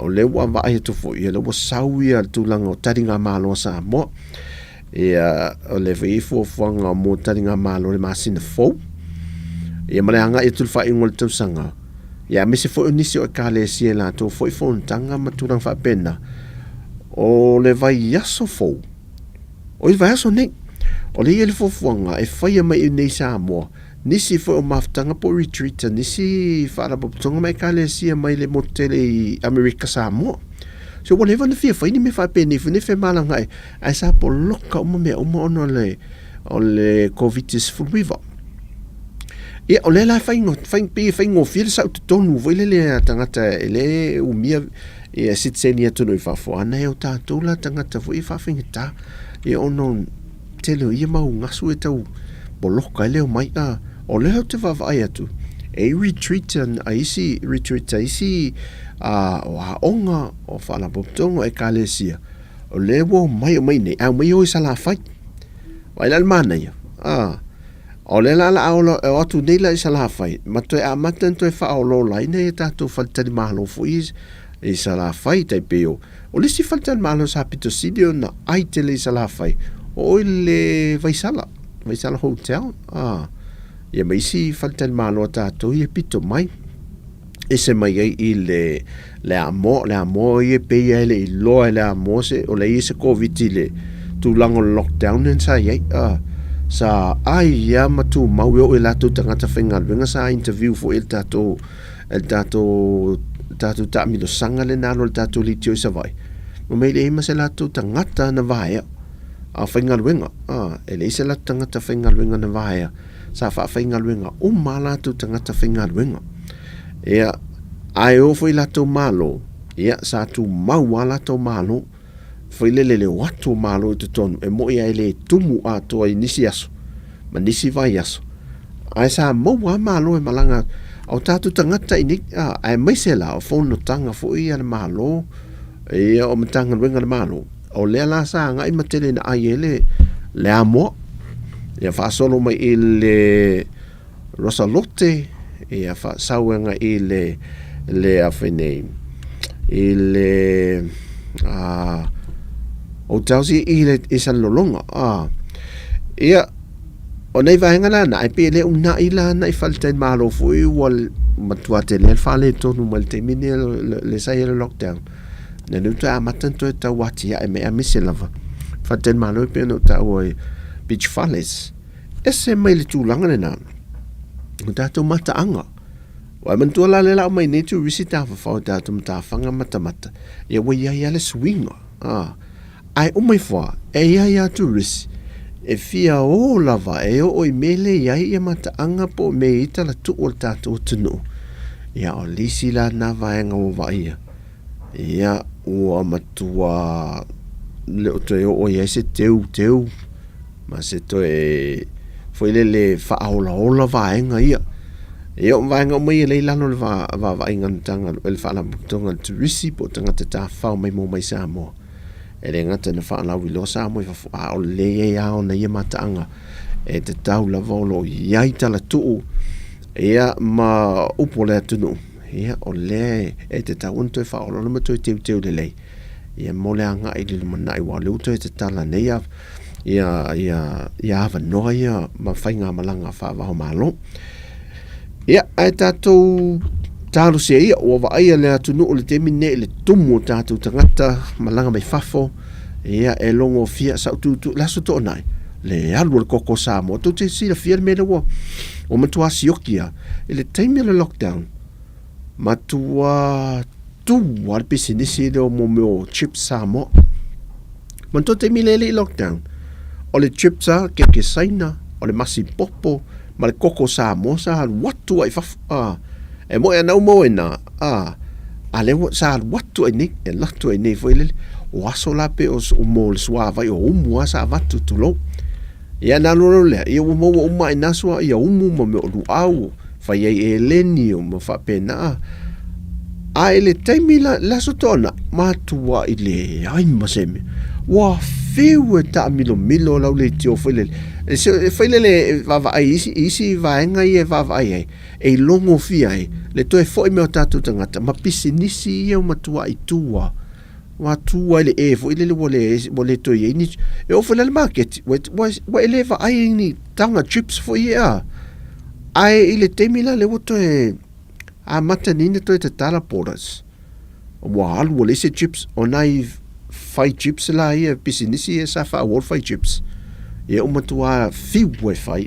o le wa va ai tu fo ye le wa sauia tu lango taringa malo Samoa o le vei fo fanga mo taringa malo le masina fo male anga e tulfa ingol tu sanga me se fo nisi o kale si la to fo tanga maturang fa pena o le vai yaso fo o vai yaso ne o le ele fo fanga e fai mai nei Samoa nisi fo maftanga po retreat nisi fa la tonga mai kale si mai le motele America Samoa. So whatever the fear finding me fa penny for ne fe malanga ai sa po loka mo me o no le COVID full river o le la faingo feel sa to tonu vele le tangata ele o mia sitsenia to no fa fo ana o ta to la tangata fo fa fingita o no telo ia mau ngasu e tau po loka le o mai o le te va vai atu retreat wa onga o fala boptongo e kalesia o le wo mai ne a mai o sala fai wa le mana ia o le la o tu nei la sala fai ma to a matan to fa o lo lai ne ta to falta di malo fo is e sala fai tai peo o le si falta malo sa pito sidio na ai te le sala fai o le vai sala hotel ia mai si falta malo ta to ia pito mai ese mai I le amo ye pe le lo le amo se o le ise COVID le tu lango lockdown en sa ye sa ai ya matu mau yo la tu tanga fingal venga sa interview fo el tato ta mi lo sanga le na lo tato li tio sa vai mo me le ma se la tu tanga na vai a fingal venga ele ise la tanga fingal venga na vai sa fa fingal venga mala tu tanga fingal venga ai o foi lato malo sa tu mau lato malo foi le watu malo tu ton e mo ia ele tumu a to inisi aso ma nisi vai aso ai sa mo malo e malanga o tatu tangata ini ai mai se la o fono tanga fo ia malo o matanga wenga malo o le la sa nga I matele na ai ele le amo ia fa solo mai ele Rosalote ia fa sauenga ile le afene ile o tausi ile isa lolonga ia o nei vaenga na ai pele una ila na falta malo foi wal matuate le fale to no malte mine le sai le lockdown na no ta matan to ta wati ai me amiselava falta malo pe no ta o beach falles esse mai tu langa na tato mata anga wa mantua la le la mai ne tu visita fa tato mata fanga mata ya wa ya le swing ai o mai fa ya tourist e fia o lava e o mele ya mata anga po me ita la tu o tato tunu ya o lisi la na vaenga o vai ya o matua le o ya se teu ma se to foi le fa ola vaenga ia vaenga mai le lano va vaenga tanga el fa la tonga turisi po tanga ta fa mai mo mai Samoa e ngata na fa la wi lo Samoa fa o le ya o na ia matanga e te tau la volo ia tala tu ia ma upo le tunu ia o le e te tau unto fa o lo ma to te le ia mo le anga I le mana I wa le to te tala nei ia va noia ma fainga malanga fa va malo ia ai tatou talo se ia o va ia le tunu o le temine le tumu tatou tangata malanga mai fafo ia e longo fia sa tu la so to nai le alu le koko Samoa tu te si la fia me lo o matua siokia ele time le lockdown matua tu war pisinisi do mo chip Samoa manto te mile le lockdown o le chipsa ke saina o le masi popo ma le koko Samoa sa watu ai fa e mo e nau mo ena ale sa watu ai ni e latu ai ni foi le o aso la pe o mo le sua vai o mua sa watu tulo ia na lo le ia mo uma ina so ia umu mo me lu au fa ia eleni o mo fa pena a ele taimila la sotona ma tua ile ai maseme wa fiu ta milo la le tio fele le va isi va nga ia va ai e longo fia le toe foi me tatu tangata ma pisinisi ia ma tua i tua wa tua le fo ile le wole to ye ni e o fele market wa ele va ai ni tanga chips fo ia ai ile taimila le woto a matanina to te tala poras wa al wole se chips onai fai chips la ia pisinisi e sa fa wol fai chips e uma tua fiu e fai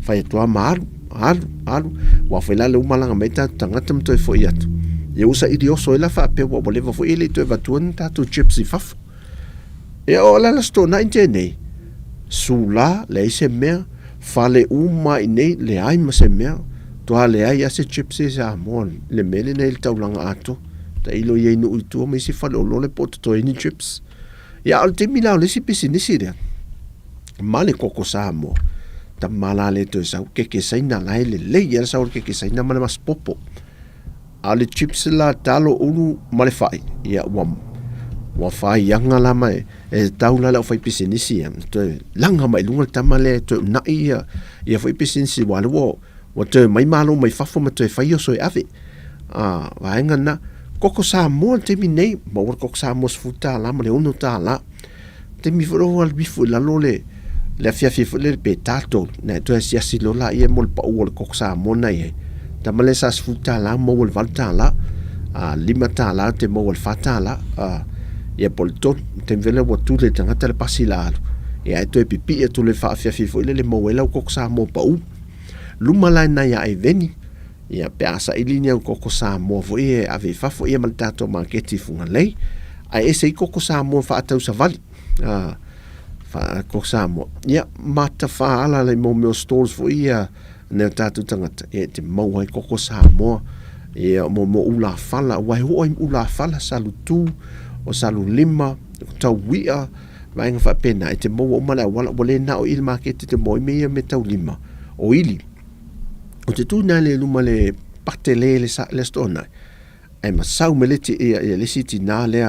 fai tua mar alu wa fai la le uma langa meta tangata mto e fo iatu e usa idioso e la fa pe wa wole va fo ile to e vatuan tatu chips i faf e o la sto na intene sula le se mea fale uma inei le ai ma se mea to ale ai ase chips e sa mon le mele nei taulanga ato ta ilo ye no itu me si fale o le pot to ni chips ya al temila le si pisinisi de male koko sa mo ta mala le to sa ke saina la le ya sa ke saina mala mas popo ale chips la talo ulu male fai ya wa fai yanga la mai e taula la fai pisinisi to langa mai lunga tamale to na ia fai pisinisi wa wa te mai malo mai fafo ma te fai so e ave wa enga na koko sa mo te mi nei ma wa koko sa mo sfuta la ma le uno ta la te mi foro al bifu la lole le fia fu le petato na to sia silo la ia mo pa o koko sa mo na ye ta male sa sfuta la mo wal valta la lima ta la te mo wal fata la ia polto te vele wa tu le tanga te pasila ia to e pipi e tu le fa fia fu le mo wela koko sa mo pa u luma la na ya e veni ia peasa i linia koko sa mo vo e ave fa fo ia maltato marketi funga lei ai ese koko sa mo fa tau sa vali fa koko sa mo ia mata fa ala le mo me stores fo ia ne tatu tangata e te mau ai koko sa mo ia mo ula fala wai ho ula fala salu tu o salu lima tau wia vai fa pena e te mo mala wala wole na o il marketi te mo me tau lima o ili o te tūna le luma le patele le stona e masau me le ti le siti na le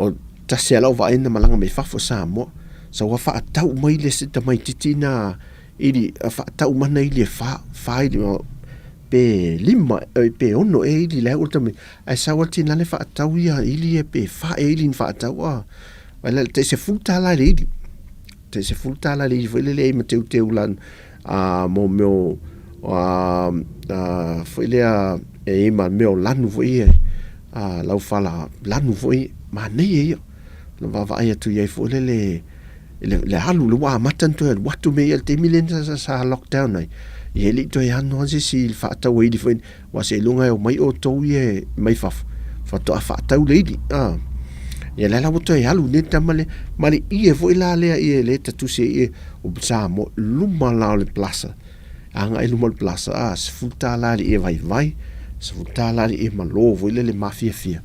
o tasi ala va ina malanga me fafo sa mo sa wa fa tau mai le sita mai titina ili fa tau mana ili fa ili pe lima pe ono e ili le ultime ai sa wa tina le fa tau ia ili pe fa ili fa tau wala te se futa la ili te se futa la ili le me te ulan mo meu foi lea e ma meo lanu foi lau fala lanu foi ma nei e no va vai tu ye foi le halu le wa matan to watu me el te milen sa lockdown nei ye li to ya no si fa ta we di foi wa se lunga o mai o to ye mai fa to fa ta le di ye la to ya lu ne tamale mali ie foi la le ie le tu se e o sa mo luma la le plaza anga e lumol plaza sfuta la e vai sfuta la e malovo ile le mafia fia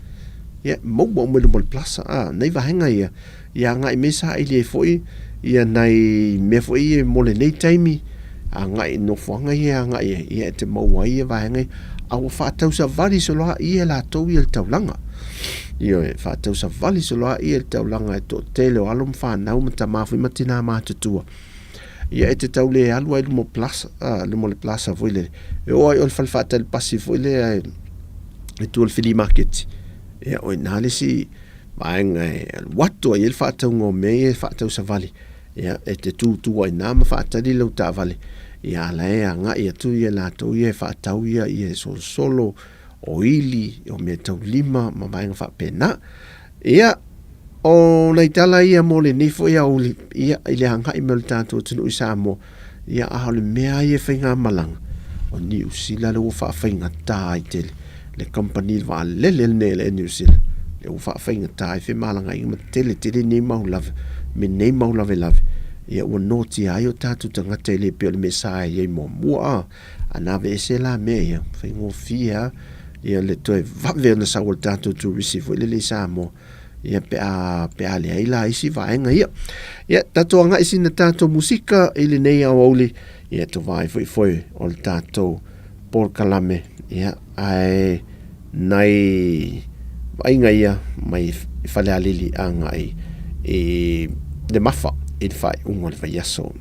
ia mo lumol plaza nei va hanga ia nga mesa ile foi ia nei me foi mo le nei taimi anga no fanga ia anga ia te mo ia va hanga au fa tau sa vali so la ia la to il taulanga ia fa tau sa vali so la ia taulanga to tele alum fa na umta mafu matina ma tutua ia e te tau le alu ai lumo le plaza foi le e o ai o falfata el passi foi le e tu el fili market e o nale si vaenga el watu ai el fata ngo me e fata usavali ia e te tu ai nama fata di lo ta vale ia la e anga ia tu ia la tu ia fata ia solo o ili o me tau lima ma vaenga fa pena ia o nei tala ia mo le nifo ia o ia ile hanga i mel tātou tunu i Samoa ia a le mea ia whainga malanga o New Zealand le ufa whainga tā i tele le company va lele le New Zealand le ufa whainga tā i whi malanga i ma tele ni mau lave me nei mau lave ia ua noti ai o tātou tangata le peo le mesa ia i mo mua ana ve se la mea ia whaingo fia ia le toe vave na sa o tātou tu receive le Samoa ia pe a le ai la isi vaenga ia. Ia tatou anga isi na tatou musika ili nei au auli ia to vai foi o le tatou por kalame ia ai nai ainga ia mai fale alili anga ai e le mafa il fai un le vai aso.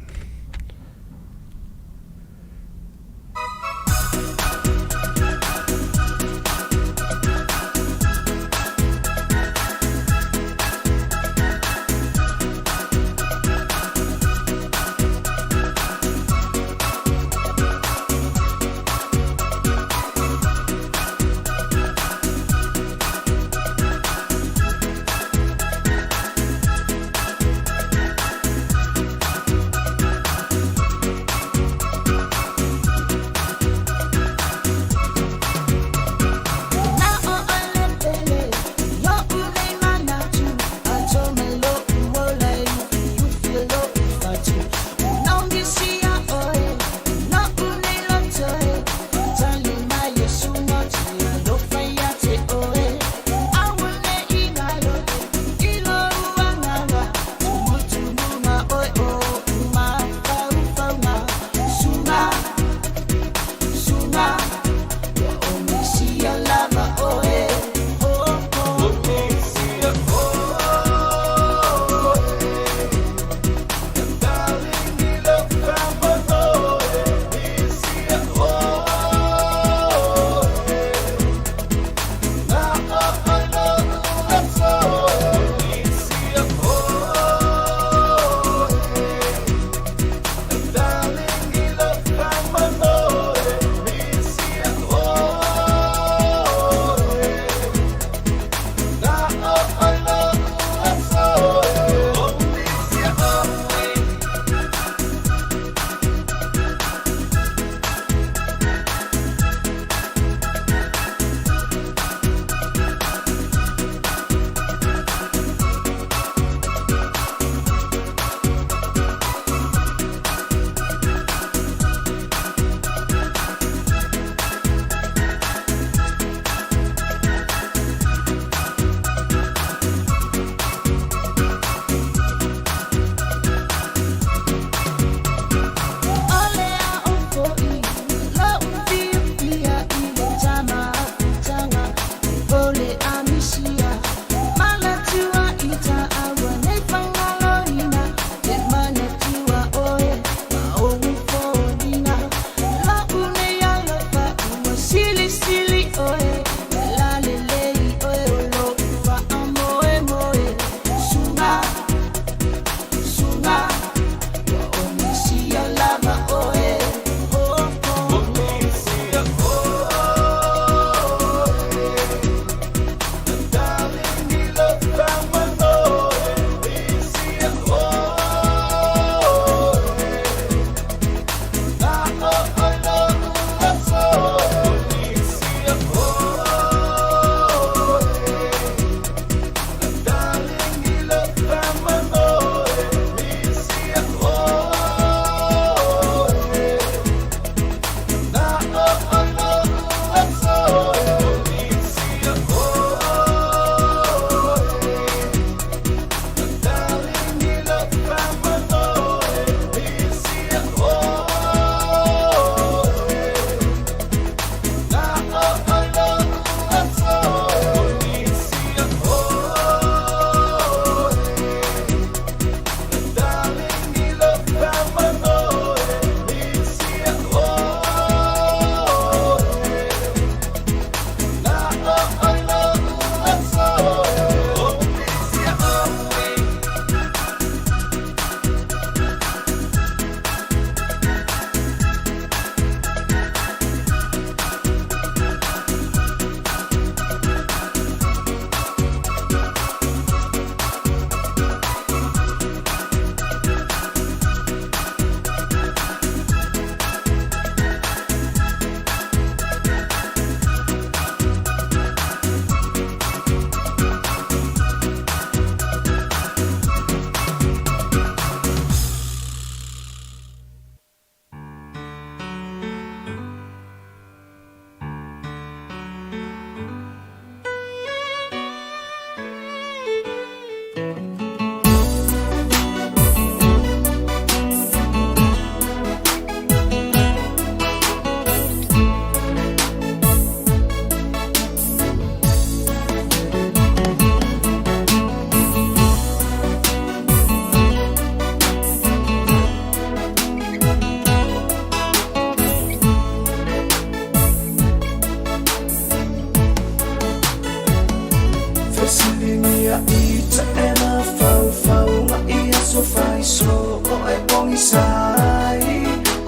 ta ema fau fau ma ia so fai so o e pongi sai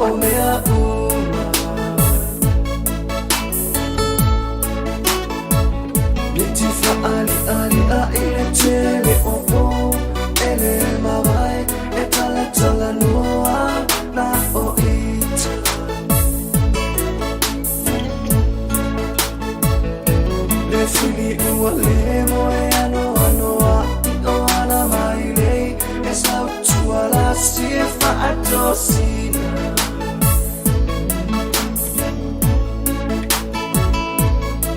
o mea uma Niti fa ali ali a ile tele o o ele mawai e tala tala noa na o ita Le fili ua le moe ano anoa I o ana mai lei e sau tua la sifa atosina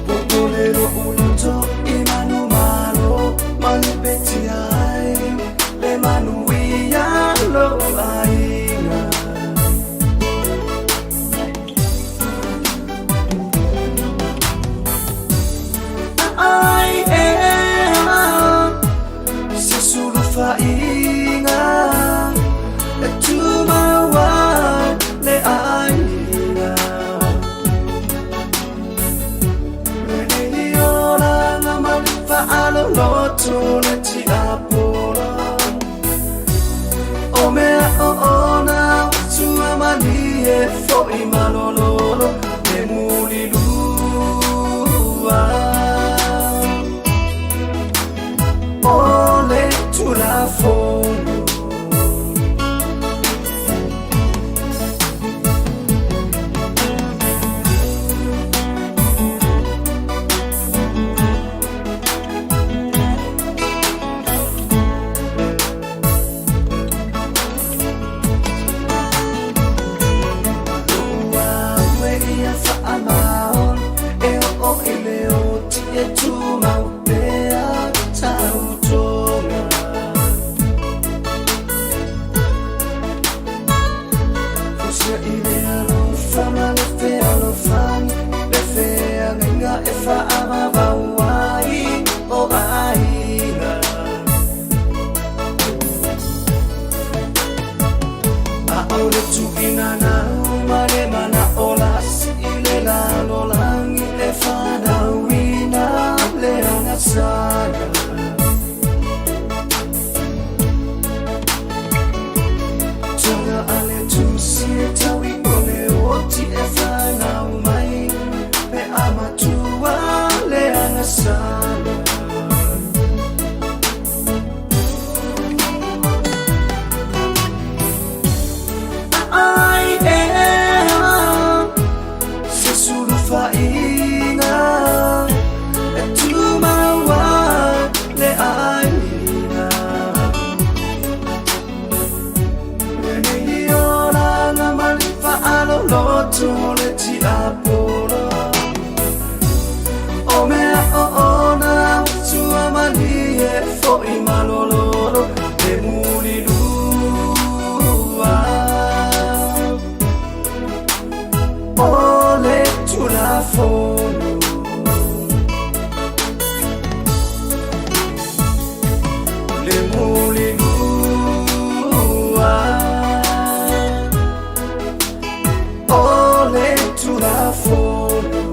Popolero uloto I manu malo mali beti ai le manu ia lo aina Ai ema se sulu fainga e tu mawa le aina Reuniona na malifa alo loto le ti apora O mea o ona tu amani e fo I malololo le mulilua Ole tu la fono Ua ia fa amaon e o ile o ti e tu mau pea Tautua Fusia ile alo fama le fe alo fani le fe anenga e fa ama vauai o aina A ole tu ina na umare mana ola si ile la lolangi le fa na wina le anasana Tanga ale tu si e tawi ole oti e whana umai Pe amatua le angasana Ai ema se sulu fainga e tu mawa le aina Reuniona na malifa alo loto le ti apora O mea o ona tu amani e fo I malololo le mulilua Ole tu la fono Le mulilua Ole tu la fono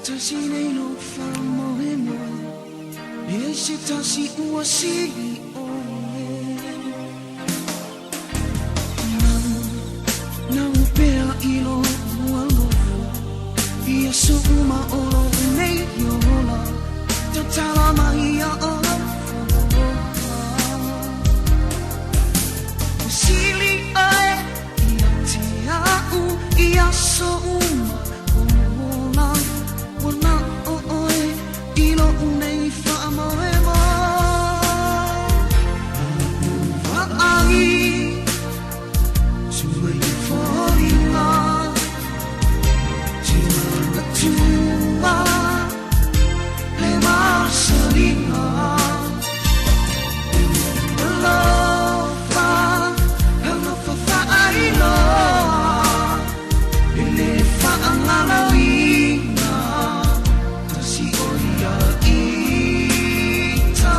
Tashi nei lo fa moe moe e se tashi ua sili oe Nau pea ilo ualo Ia so uma olo nei yola Tatala mai a olo Sili ae Ia te au Ia so uma olo Wana o oe Ilo unei wha moe moe Whaangi Sui whoringa Tina na tua Le marsaringa Alofa Alofa whaailoa Ele whaangalawinga Tasi oia ita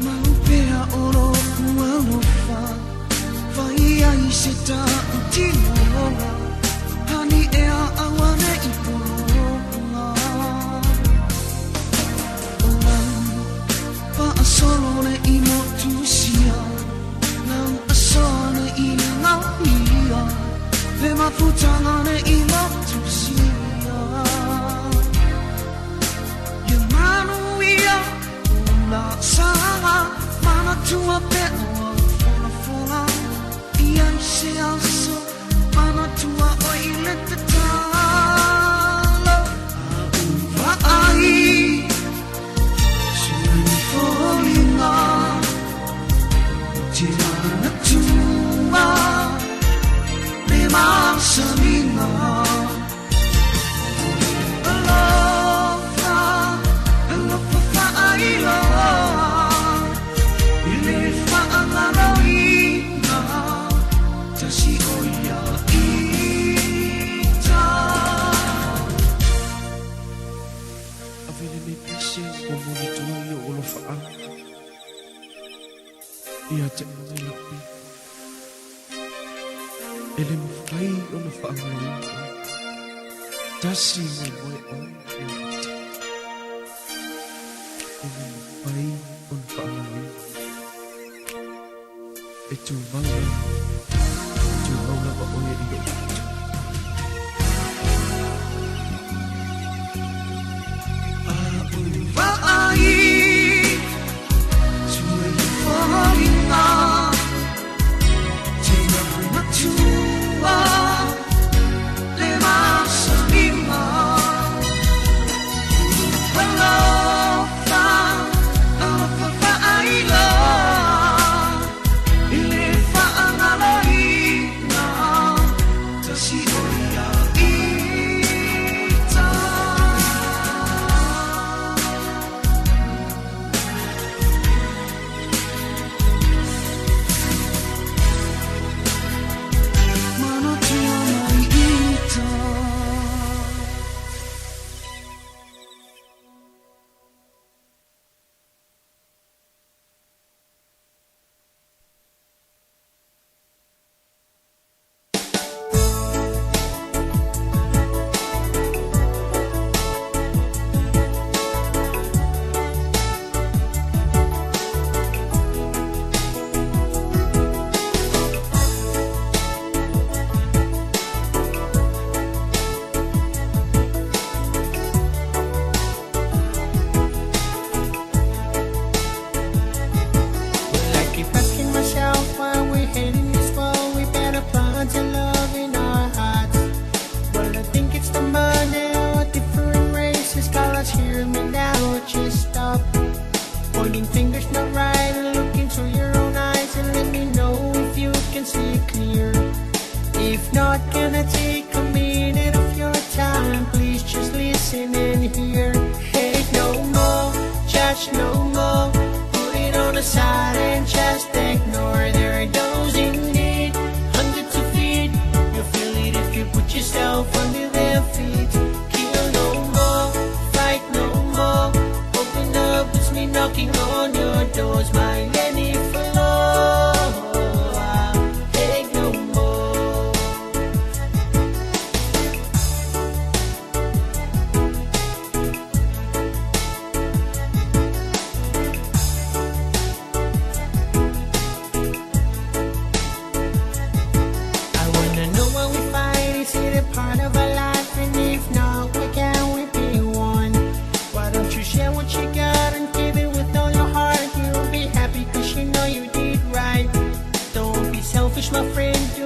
Maupea oro kualofa Vai ai se ta utinoa Hani ea awane i koroa Pa asolone i motusia Nau asone i ngau ia Ve mafutangane i motusia Ia manu ia Ula saha Mana tua peoa Fola fola Ia se aso Mana tua oile te talo Whaai Sui whoringa Tira na tua Me marsaringa Alofa Alofa whaailoa Ile whaangaroinga Tasi oia ita Avele me pise o moni tua i o olo wha Ia te mone lapi Ele mo whai o na wha angaroinga Tasi mo moe o e ate Ele mo whai o na wha angaroinga E tu maula wa oe i o ate Whaai Sui whoringa Tina na tua Le marsaringa Alofa Alofa whaailoa Ile whaangaloi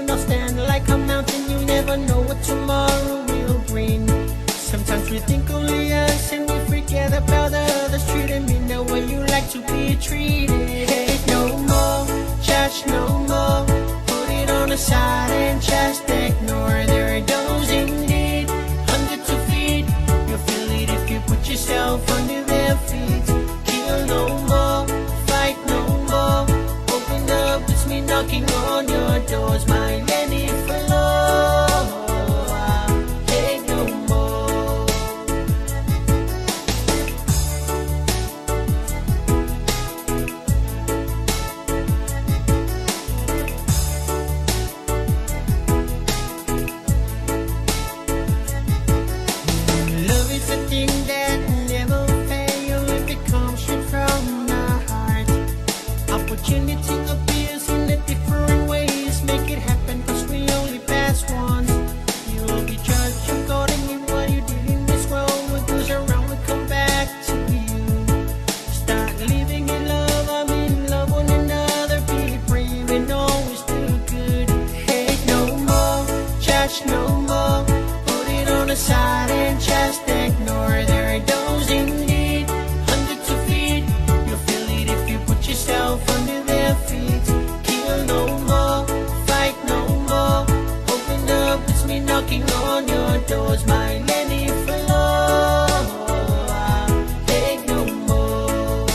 and I'll stand like a mountain. You never know what tomorrow will bring. Sometimes we think only us and we forget about the others treating me the way you like to be treated. Hate no more, judge no more. Put it on the side and just ignore. There are those indeed under 2 feet. You'll feel it if you put yourself under their feet. Kill no more, fight no more. Open up, it's me knocking on your doors. My Lenny for love. Opportunity appears in a different ways. Make it happen, cause we only pass once. You will be judged according to what you did in this world. What goes around will come back to you. Start living in love, I'm in love one another. Be brave and always do good. Hate no more, judge no more. Put it on the side and just ignore. There are those in need under 2 feet. You'll feel it if you put yourself under their feet. Kill no more, fight no more. Open up, it's me knocking on your doors. My Lenny for love. Hate no more,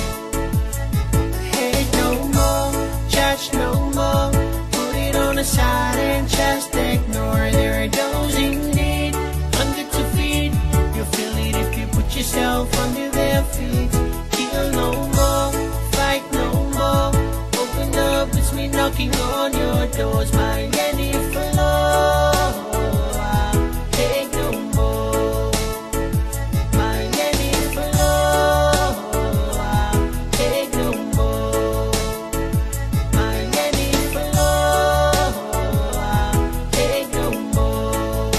hate no more, judge no more. Put it on the side and just ignore. There are those in need under 2 feet. You'll feel it if you put yourself under their feet. Kill no more, fight no more. Open up, it's me knocking on your doors. My Lenny for love. Take no more. My Lenny for love. Take no more. My Lenny for love. Take no more.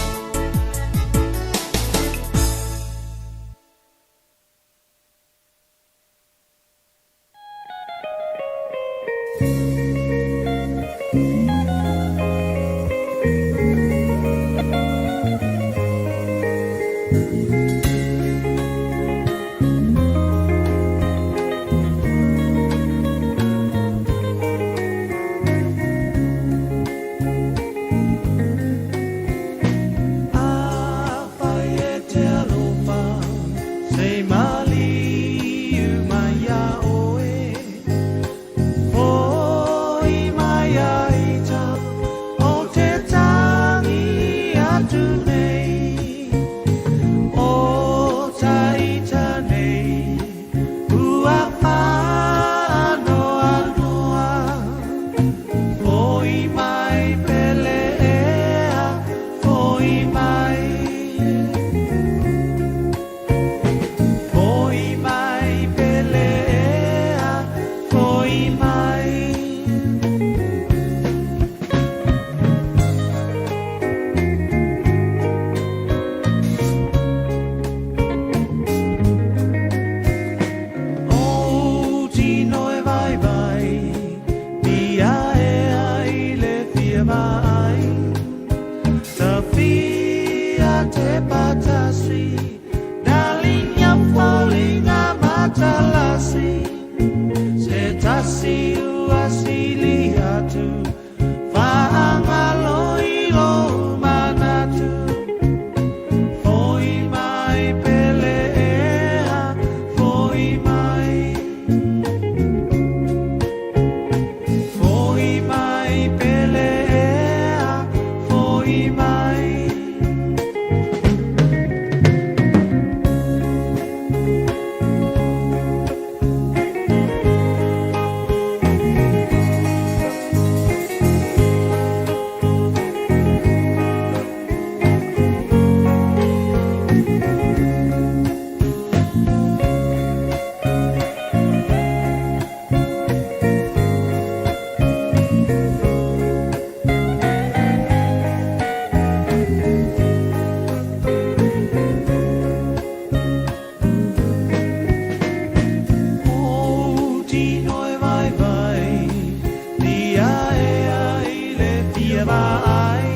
ai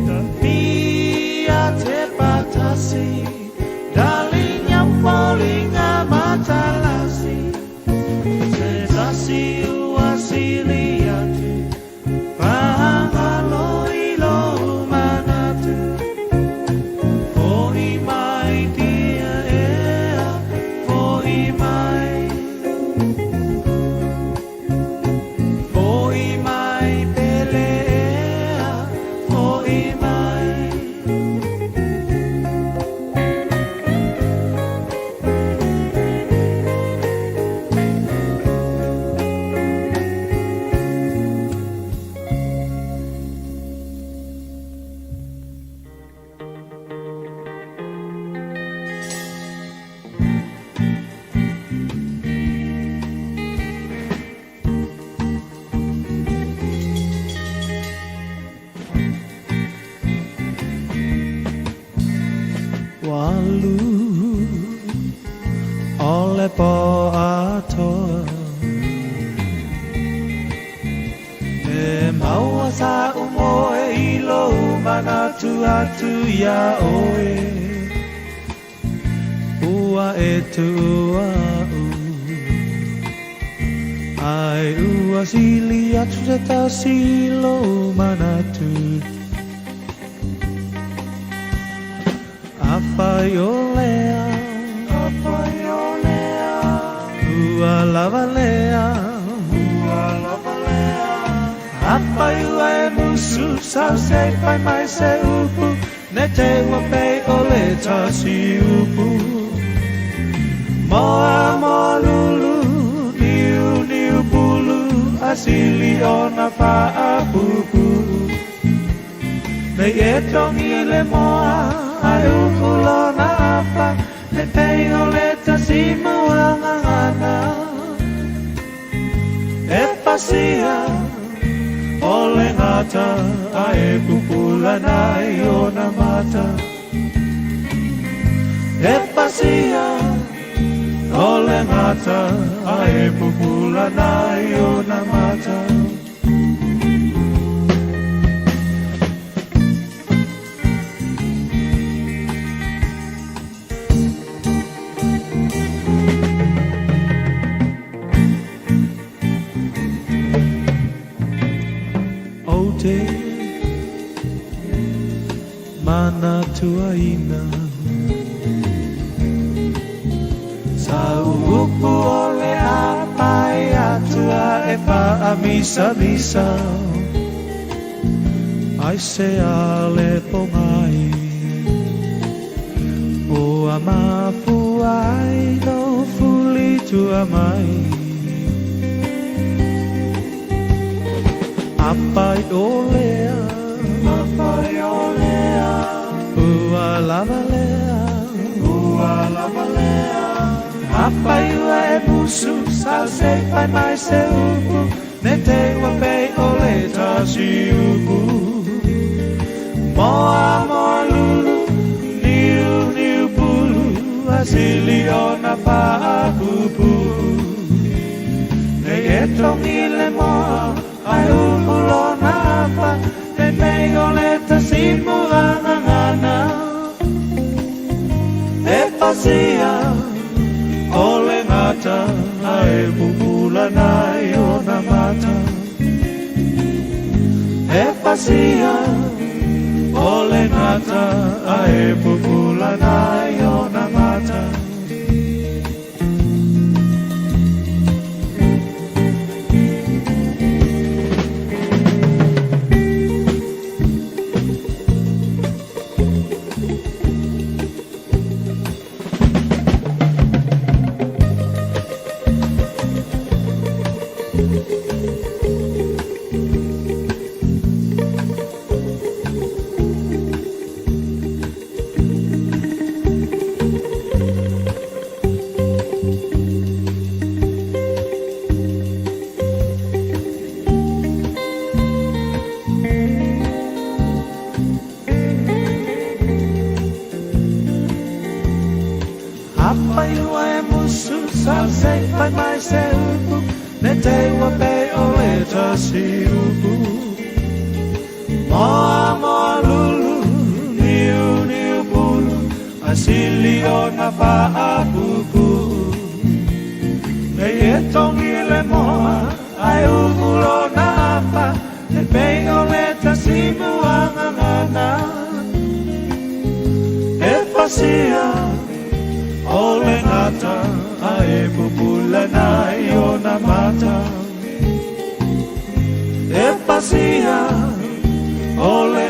ka pia te patasi dalinya polinga matalasi se tasi uasili atu pahangalo ilo manatu foi mai dia ea foi mai pelea foi mai walu ole po atoa e maua sa umoe ilo manatu atu ya oe ua e tua u ai ua sili atu se tasilo manatu Apaiolea, apaiolea, ua lavalea, apaiua e musu, sau se pai mai se upu, ne te wapei ole tasi upu. Moa moa lulu, niu niu bulu, asili ona paa pupu. Nei e tongi le moa, ai ukulona apa le peo le tasimu angangana e pasia ole ngata ai pupula nai ona mata e pasia ole ngata ai pupula nai ona mata mana tuaina sau upu ole apai atua e pa amisa misa ai se ale pongai o amafu ai no fuli tua mai apai olea apai olea ua lavalea apai ua e musu sau se pai mai se upu ne te wapei ole tasi upu moa moa lulu niu niu bulu asili ona paa pupu ne e tongi le moa ai ukulona apa te mei ole tasimu angangana e pasia ole ngata ai pupula nai ona mata e pasia ole ngata ai pupula nai ona mata pai mai se upu ne te wape ole tasi upu Moa moa lulu, niu niu pulu, asili o na whaapupu. Nei e tongi le moa, ai umulo na apa, e pei o le tasimu angangana. E pasia, o le ngata, a e pupula nai o na mata. E pasia, o le